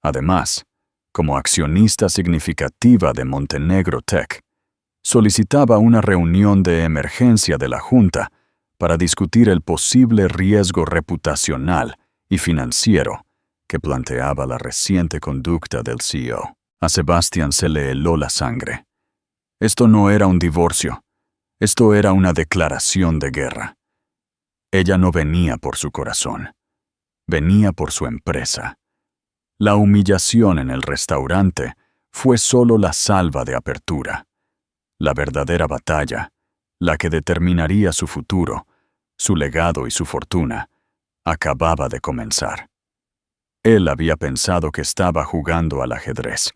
Además, como accionista significativa de Montenegro Tech, solicitaba una reunión de emergencia de la Junta para discutir el posible riesgo reputacional y financiero que planteaba la reciente conducta del CEO. A Sebastián se le heló la sangre. Esto no era un divorcio, esto era una declaración de guerra. Ella no venía por su corazón, venía por su empresa. La humillación en el restaurante fue solo la salva de apertura. La verdadera batalla, la que determinaría su futuro, su legado y su fortuna, acababa de comenzar. Él había pensado que estaba jugando al ajedrez,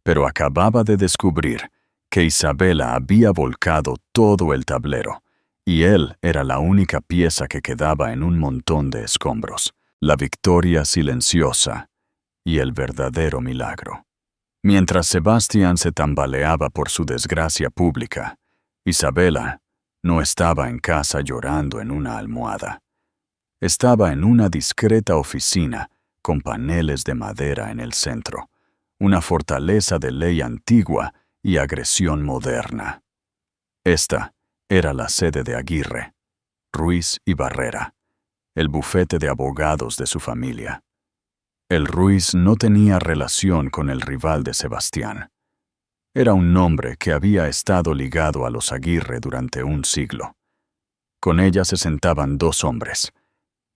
pero acababa de descubrir que Isabela había volcado todo el tablero, y él era la única pieza que quedaba en un montón de escombros, la victoria silenciosa y el verdadero milagro. Mientras Sebastián se tambaleaba por su desgracia pública, Isabela no estaba en casa llorando en una almohada. Estaba en una discreta oficina con paneles de madera en el centro, una fortaleza de ley antigua y agresión moderna. Esta era la sede de Aguirre, Ruiz y Barrera, el bufete de abogados de su familia. El Ruiz no tenía relación con el rival de Sebastián. Era un nombre que había estado ligado a los Aguirre durante un siglo. Con ella se sentaban dos hombres.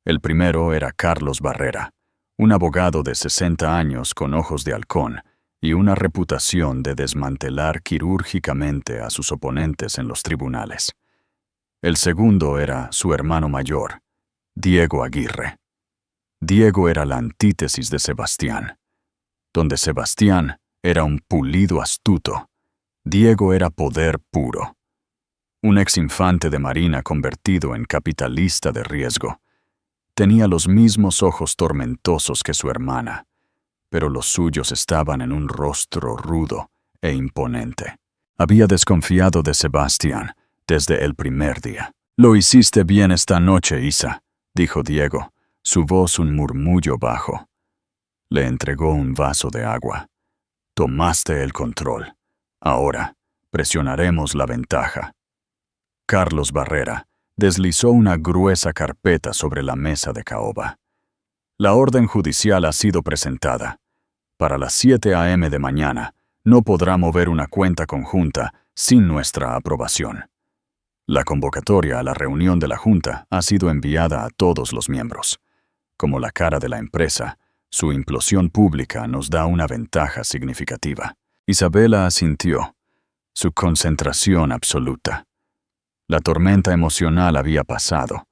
El primero era Carlos Barrera, un abogado de 60 años con ojos de halcón y una reputación de desmantelar quirúrgicamente a sus oponentes en los tribunales. El segundo era su hermano mayor, Diego Aguirre. Diego era la antítesis de Sebastián. Donde Sebastián era un pulido astuto, Diego era poder puro. Un exinfante de marina convertido en capitalista de riesgo. Tenía los mismos ojos tormentosos que su hermana, pero los suyos estaban en un rostro rudo e imponente. Había desconfiado de Sebastián desde el primer día. «Lo hiciste bien esta noche, Isa», dijo Diego, su voz un murmullo bajo. Le entregó un vaso de agua. «Tomaste el control. Ahora presionaremos la ventaja». Carlos Barrera deslizó una gruesa carpeta sobre la mesa de caoba. «La orden judicial ha sido presentada. Para las 7 a.m. de mañana no podrá mover una cuenta conjunta sin nuestra aprobación. La convocatoria a la reunión de la Junta ha sido enviada a todos los miembros. Como la cara de la empresa, su implosión pública nos da una ventaja significativa». Isabela asintió, su concentración absoluta. La tormenta emocional había pasado,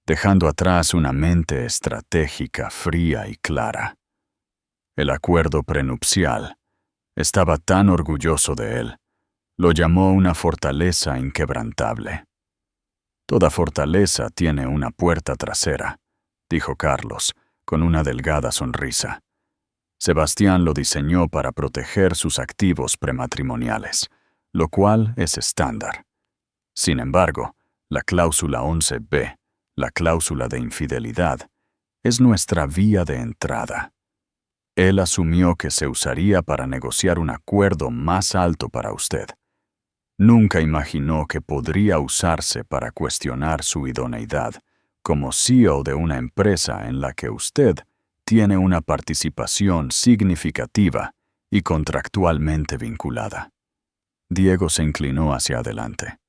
dejando atrás una mente estratégica, fría y clara. El acuerdo prenupcial. Estaba tan orgulloso de él. Lo llamó una fortaleza inquebrantable. «Toda fortaleza tiene una puerta trasera», dijo Carlos, con una delgada sonrisa. Sebastián lo diseñó para proteger sus activos prematrimoniales, lo cual es estándar. Sin embargo, la cláusula 11b, la cláusula de infidelidad, es nuestra vía de entrada. Él asumió que se usaría para negociar un acuerdo más alto para usted. Nunca imaginó que podría usarse para cuestionar su idoneidad como CEO de una empresa en la que usted tiene una participación significativa y contractualmente vinculada. Diego se inclinó hacia adelante.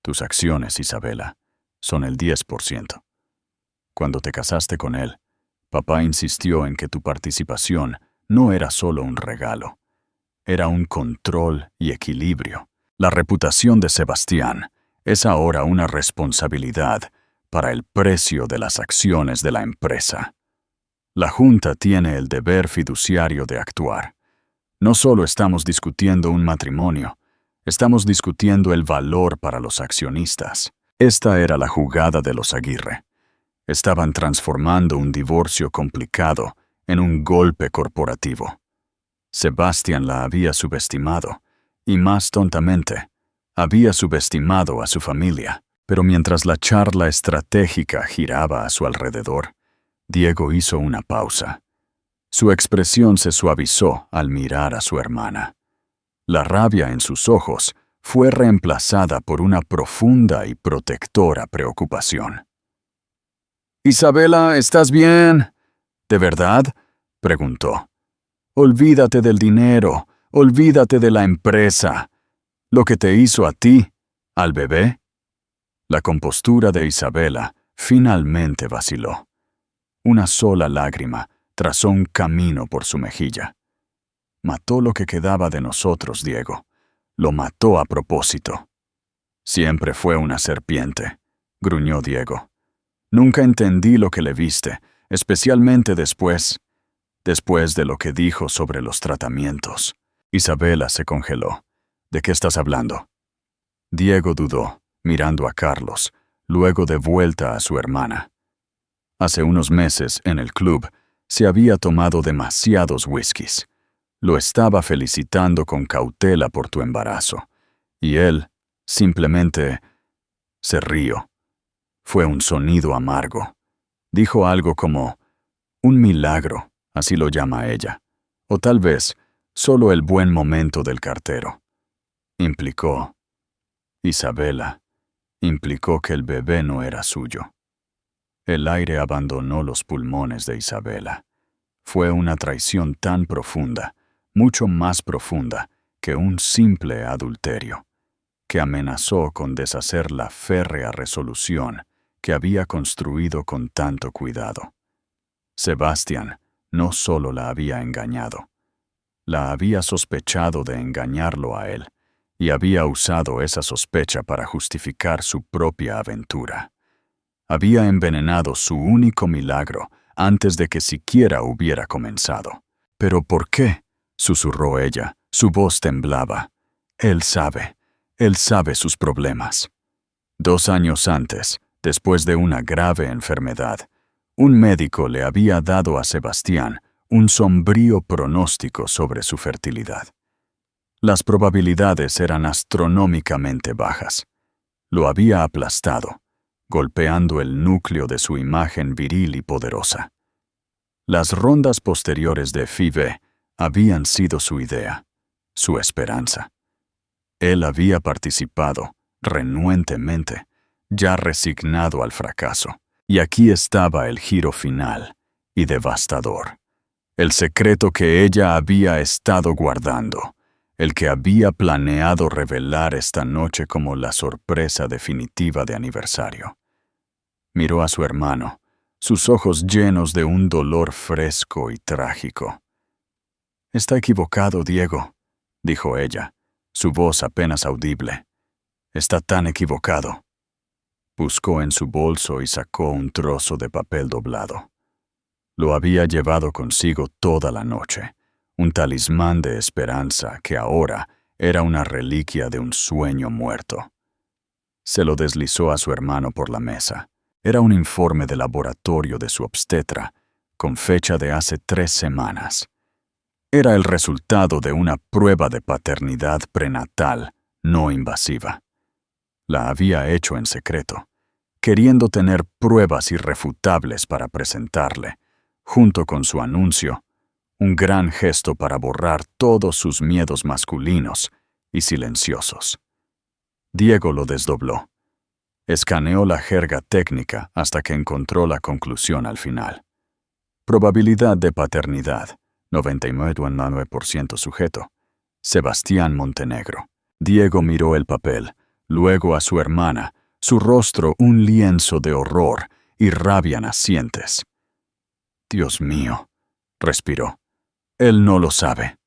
Tus acciones, Isabela, son el 10%. Cuando te casaste con él, papá insistió en que tu participación no era solo un regalo, era un control y equilibrio. La reputación de Sebastián es ahora una responsabilidad para el precio de las acciones de la empresa. La Junta tiene el deber fiduciario de actuar. No solo estamos discutiendo un matrimonio, estamos discutiendo el valor para los accionistas. Esta era la jugada de los Aguirre. Estaban transformando un divorcio complicado en un golpe corporativo. Sebastián la había subestimado, y más tontamente, había subestimado a su familia. Pero mientras la charla estratégica giraba a su alrededor, Diego hizo una pausa. Su expresión se suavizó al mirar a su hermana. La rabia en sus ojos fue reemplazada por una profunda y protectora preocupación. «Isabela, ¿estás bien? ¿De verdad?», preguntó. «Olvídate del dinero, olvídate de la empresa. Lo que te hizo a ti, al bebé». La compostura de Isabela finalmente vaciló. Una sola lágrima trazó un camino por su mejilla. Mató lo que quedaba de nosotros, Diego. Lo mató a propósito. Siempre fue una serpiente, gruñó Diego. Nunca entendí lo que le viste, especialmente después de lo que dijo sobre los tratamientos. Isabela se congeló. ¿De qué estás hablando? Diego dudó, mirando a Carlos, luego de vuelta a su hermana. Hace unos meses, en el club, se había tomado demasiados whiskies. Lo estaba felicitando con cautela por tu embarazo, y él simplemente se rió. Fue un sonido amargo. Dijo algo como, un milagro, así lo llama ella, o tal vez solo el buen momento del cartero. Implicó, Isabela, implicó que el bebé no era suyo. El aire abandonó los pulmones de Isabela. Fue una traición tan profunda, mucho más profunda que un simple adulterio, que amenazó con deshacer la férrea resolución que había construido con tanto cuidado. Sebastián no solo la había engañado, la había sospechado de engañarlo a él, y había usado esa sospecha para justificar su propia aventura. Había envenenado su único milagro antes de que siquiera hubiera comenzado. «¿Pero por qué?», susurró ella, su voz temblaba. Él sabe sus problemas». 2 años antes, después de una grave enfermedad, un médico le había dado a Sebastián un sombrío pronóstico sobre su fertilidad. Las probabilidades eran astronómicamente bajas. Lo había aplastado, golpeando el núcleo de su imagen viril y poderosa. Las rondas posteriores de FIVE habían sido su idea, su esperanza. Él había participado, renuentemente, ya resignado al fracaso. Y aquí estaba el giro final y devastador. El secreto que ella había estado guardando, el que había planeado revelar esta noche como la sorpresa definitiva de aniversario. Miró a su hermano, sus ojos llenos de un dolor fresco y trágico. «Está equivocado, Diego», dijo ella, su voz apenas audible. «Está tan equivocado». Buscó en su bolso y sacó un trozo de papel doblado. Lo había llevado consigo toda la noche, un talismán de esperanza que ahora era una reliquia de un sueño muerto. Se lo deslizó a su hermano por la mesa. Era un informe de laboratorio de su obstetra, con fecha de hace 3 semanas. Era el resultado de una prueba de paternidad prenatal no invasiva. La había hecho en secreto, queriendo tener pruebas irrefutables para presentarle, junto con su anuncio, un gran gesto para borrar todos sus miedos masculinos y silenciosos. Diego lo desdobló. Escaneó la jerga técnica hasta que encontró la conclusión al final. Probabilidad de paternidad, 99,9% sujeto. Sebastián Montenegro. Diego miró el papel, luego a su hermana, su rostro un lienzo de horror y rabia nacientes. Dios mío, respiró. Él no lo sabe.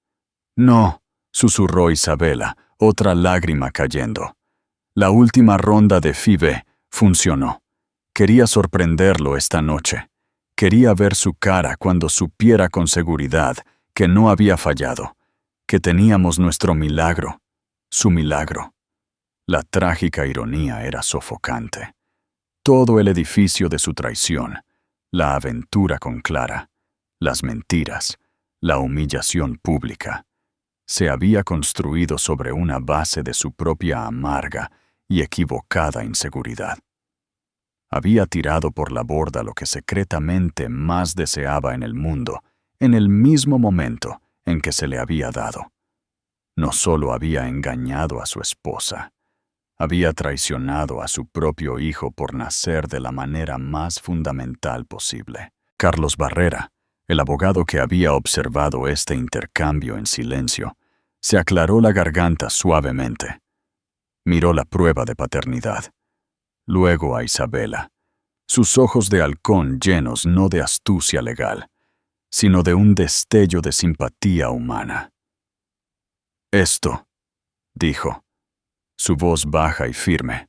No, susurró Isabela, otra lágrima cayendo. La última ronda de FIBE funcionó. Quería sorprenderlo esta noche. Quería ver su cara cuando supiera con seguridad que no había fallado, que teníamos nuestro milagro, su milagro. La trágica ironía era sofocante. Todo el edificio de su traición, la aventura con Clara, las mentiras, la humillación pública, se había construido sobre una base de su propia amarga y equivocada inseguridad. Había tirado por la borda lo que secretamente más deseaba en el mundo, en el mismo momento en que se le había dado. No solo había engañado a su esposa, había traicionado a su propio hijo por nacer de la manera más fundamental posible. Carlos Barrera, el abogado que había observado este intercambio en silencio, se aclaró la garganta suavemente. Miró la prueba de paternidad. Luego a Isabela, sus ojos de halcón llenos no de astucia legal, sino de un destello de simpatía humana. Esto, dijo, su voz baja y firme,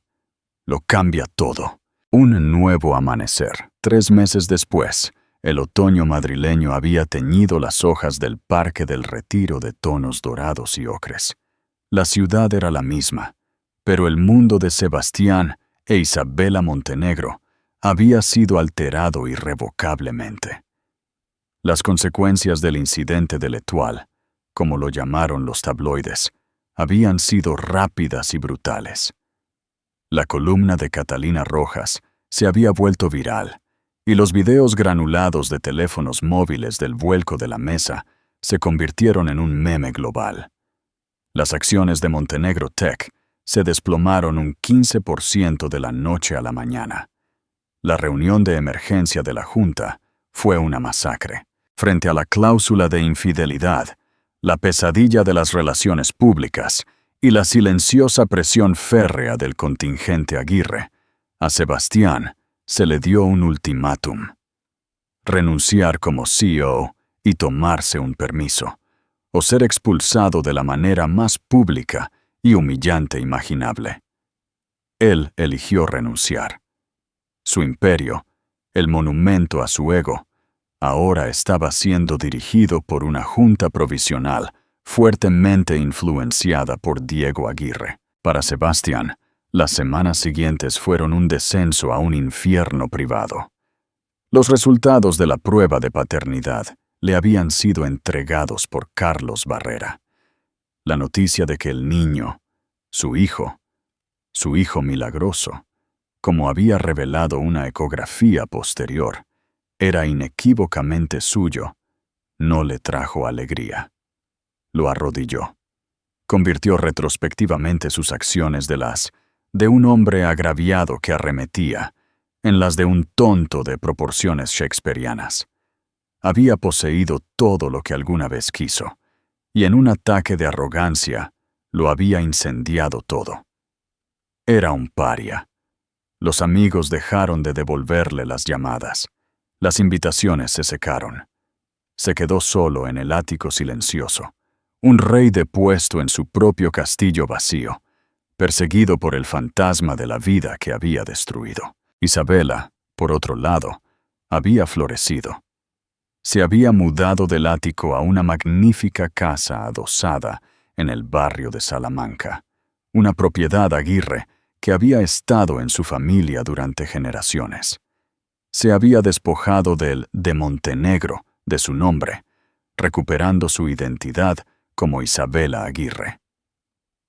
lo cambia todo. Un nuevo amanecer. 3 meses después, el otoño madrileño había teñido las hojas del Parque del Retiro de tonos dorados y ocres. La ciudad era la misma, pero el mundo de Sebastián e Isabela Montenegro había sido alterado irrevocablemente. Las consecuencias del incidente de l'Étoile, como lo llamaron los tabloides, habían sido rápidas y brutales. La columna de Catalina Rojas se había vuelto viral, y los videos granulados de teléfonos móviles del vuelco de la mesa se convirtieron en un meme global. Las acciones de Montenegro Tech se desplomaron un 15% de la noche a la mañana. La reunión de emergencia de la Junta fue una masacre. Frente a la cláusula de infidelidad, la pesadilla de las relaciones públicas y la silenciosa presión férrea del contingente Aguirre, a Sebastián se le dio un ultimátum: renunciar como CEO y tomarse un permiso, o ser expulsado de la manera más pública y humillante imaginable. Él eligió renunciar. Su imperio, el monumento a su ego, ahora estaba siendo dirigido por una junta provisional fuertemente influenciada por Diego Aguirre. Para Sebastián, las semanas siguientes fueron un descenso a un infierno privado. Los resultados de la prueba de paternidad le habían sido entregados por Carlos Barrera. La noticia de que el niño, su hijo milagroso, como había revelado una ecografía posterior, era inequívocamente suyo, no le trajo alegría. Lo arrodilló. Convirtió retrospectivamente sus acciones de un hombre agraviado que arremetía, en las de un tonto de proporciones shakespearianas. Había poseído todo lo que alguna vez quiso, y en un ataque de arrogancia lo había incendiado todo. Era un paria. Los amigos dejaron de devolverle las llamadas. Las invitaciones se secaron. Se quedó solo en el ático silencioso, un rey depuesto en su propio castillo vacío, perseguido por el fantasma de la vida que había destruido. Isabela, por otro lado, había florecido. Se había mudado del ático a una magnífica casa adosada en el barrio de Salamanca, una propiedad Aguirre que había estado en su familia durante generaciones. Se había despojado del de Montenegro, de su nombre, recuperando su identidad como Isabela Aguirre.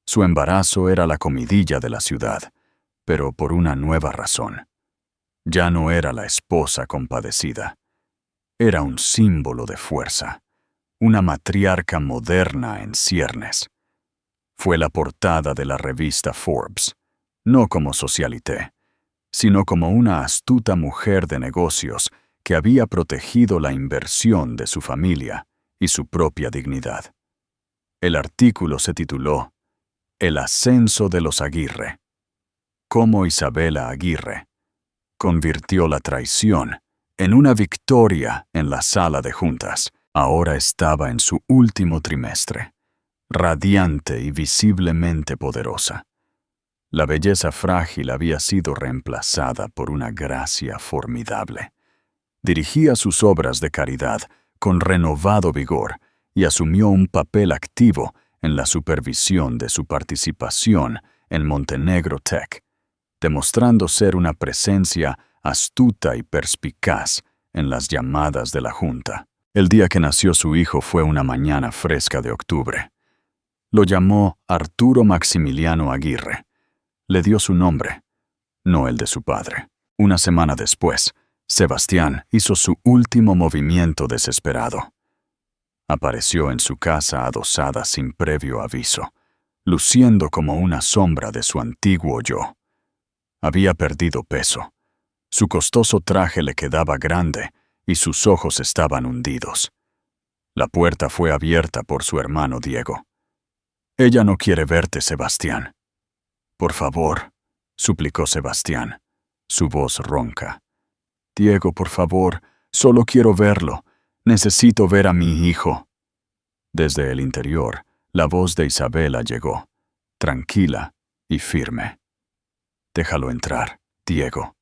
Su embarazo era la comidilla de la ciudad, pero por una nueva razón. Ya no era la esposa compadecida. Era un símbolo de fuerza, una matriarca moderna en ciernes. Fue la portada de la revista Forbes, no como socialité, sino como una astuta mujer de negocios que había protegido la inversión de su familia y su propia dignidad. El artículo se tituló El ascenso de los Aguirre. Cómo Isabela Aguirre convirtió la traición en una victoria en la sala de juntas. Ahora estaba en su último trimestre, radiante y visiblemente poderosa. La belleza frágil había sido reemplazada por una gracia formidable. Dirigía sus obras de caridad con renovado vigor y asumió un papel activo en la supervisión de su participación en Montenegro Tech, demostrando ser una presencia astuta y perspicaz en las llamadas de la Junta. El día que nació su hijo fue una mañana fresca de octubre. Lo llamó Arturo Maximiliano Aguirre. Le dio su nombre, no el de su padre. Una semana después, Sebastián hizo su último movimiento desesperado. Apareció en su casa adosada sin previo aviso, luciendo como una sombra de su antiguo yo. Había perdido peso. Su costoso traje le quedaba grande y sus ojos estaban hundidos. La puerta fue abierta por su hermano Diego. «Ella no quiere verte, Sebastián». «Por favor», suplicó Sebastián, su voz ronca. «Diego, por favor, solo quiero verlo. Necesito ver a mi hijo». Desde el interior, la voz de Isabela llegó, tranquila y firme. «Déjalo entrar, Diego».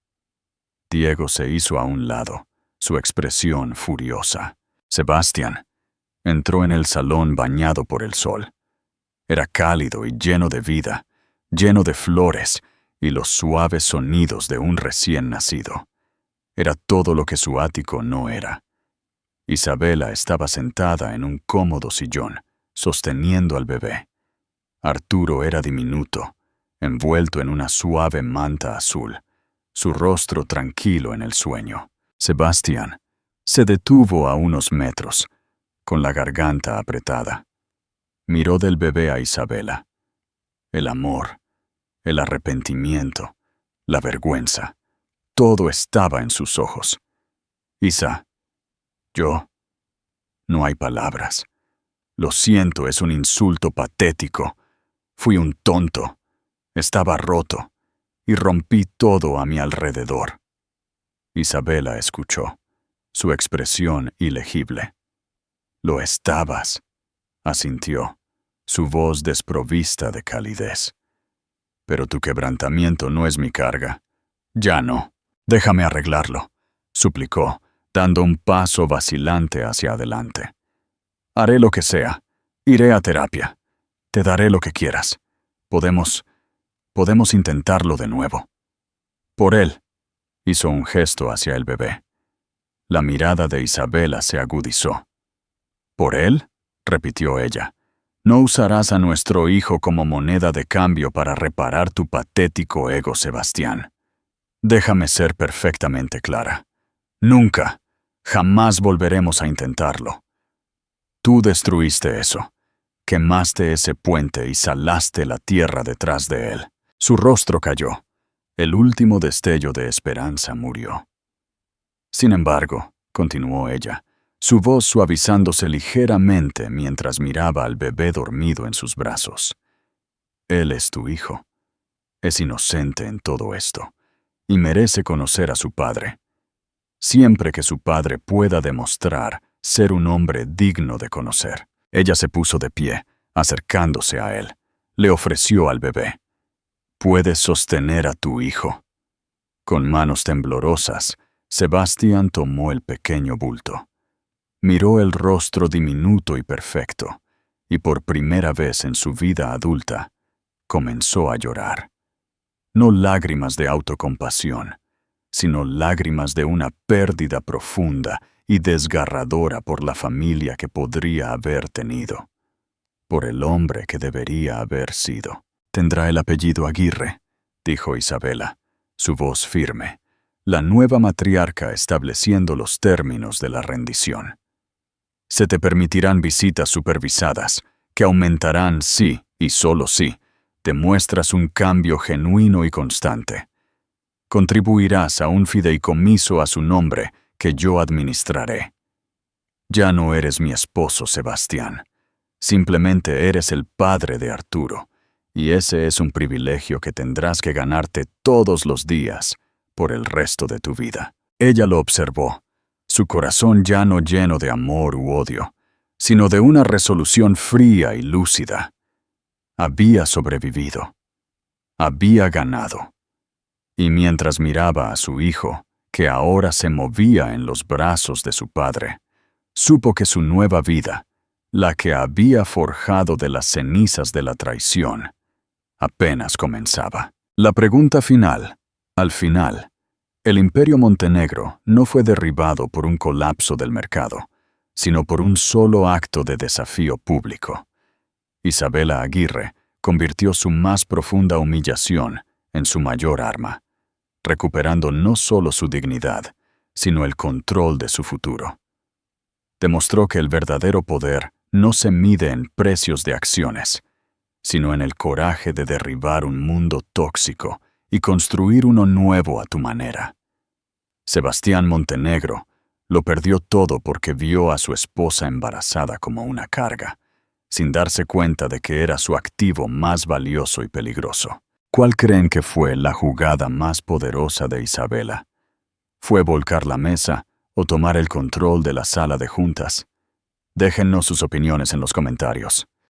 Diego se hizo a un lado, su expresión furiosa. Sebastián entró en el salón bañado por el sol. Era cálido y lleno de vida, lleno de flores y los suaves sonidos de un recién nacido. Era todo lo que su ático no era. Isabela estaba sentada en un cómodo sillón, sosteniendo al bebé. Arturo era diminuto, envuelto en una suave manta azul, su rostro tranquilo en el sueño. Sebastián se detuvo a unos metros, con la garganta apretada. Miró del bebé a Isabela. El amor, el arrepentimiento, la vergüenza, todo estaba en sus ojos. «Isa, no hay palabras. Lo siento, es un insulto patético. Fui un tonto. Estaba roto y rompí todo a mi alrededor». Isabela escuchó, su expresión ilegible. «Lo estabas», asintió, su voz desprovista de calidez. «Pero tu quebrantamiento no es mi carga. Ya no. Déjame arreglarlo», suplicó, dando un paso vacilante hacia adelante. «Haré lo que sea. Iré a terapia. Te daré lo que quieras. Podemos intentarlo de nuevo». «Por él», hizo un gesto hacia el bebé. La mirada de Isabela se agudizó. «¿Por él?», repitió ella. «No usarás a nuestro hijo como moneda de cambio para reparar tu patético ego, Sebastián. Déjame ser perfectamente clara. Nunca, jamás volveremos a intentarlo. Tú destruiste eso. Quemaste ese puente y salaste la tierra detrás de él». Su rostro cayó. El último destello de esperanza murió. «Sin embargo», continuó ella, su voz suavizándose ligeramente mientras miraba al bebé dormido en sus brazos. «Él es tu hijo. Es inocente en todo esto, y merece conocer a su padre. Siempre que su padre pueda demostrar ser un hombre digno de conocer». Ella se puso de pie, acercándose a él. Le ofreció al bebé. «Puedes sostener a tu hijo». Con manos temblorosas, Sebastián tomó el pequeño bulto. Miró el rostro diminuto y perfecto, y por primera vez en su vida adulta, comenzó a llorar. No lágrimas de autocompasión, sino lágrimas de una pérdida profunda y desgarradora por la familia que podría haber tenido, por el hombre que debería haber sido. «Tendrá el apellido Aguirre», dijo Isabela, su voz firme, la nueva matriarca estableciendo los términos de la rendición. «Se te permitirán visitas supervisadas, que aumentarán si, y solo si, demuestras un cambio genuino y constante. Contribuirás a un fideicomiso a su nombre que yo administraré. Ya no eres mi esposo, Sebastián. Simplemente eres el padre de Arturo, y ese es un privilegio que tendrás que ganarte todos los días por el resto de tu vida». Ella lo observó, su corazón ya no lleno de amor u odio, sino de una resolución fría y lúcida. Había sobrevivido. Había ganado. Y mientras miraba a su hijo, que ahora se movía en los brazos de su padre, supo que su nueva vida, la que había forjado de las cenizas de la traición, apenas comenzaba. La pregunta final, al final, el Imperio Montenegro no fue derribado por un colapso del mercado, sino por un solo acto de desafío público. Isabela Aguirre convirtió su más profunda humillación en su mayor arma, recuperando no solo su dignidad, sino el control de su futuro. Demostró que el verdadero poder no se mide en precios de acciones, sino en el coraje de derribar un mundo tóxico y construir uno nuevo a tu manera. Sebastián Montenegro lo perdió todo porque vio a su esposa embarazada como una carga, sin darse cuenta de que era su activo más valioso y peligroso. ¿Cuál creen que fue la jugada más poderosa de Isabela? ¿Fue volcar la mesa o tomar el control de la sala de juntas? Déjennos sus opiniones en los comentarios.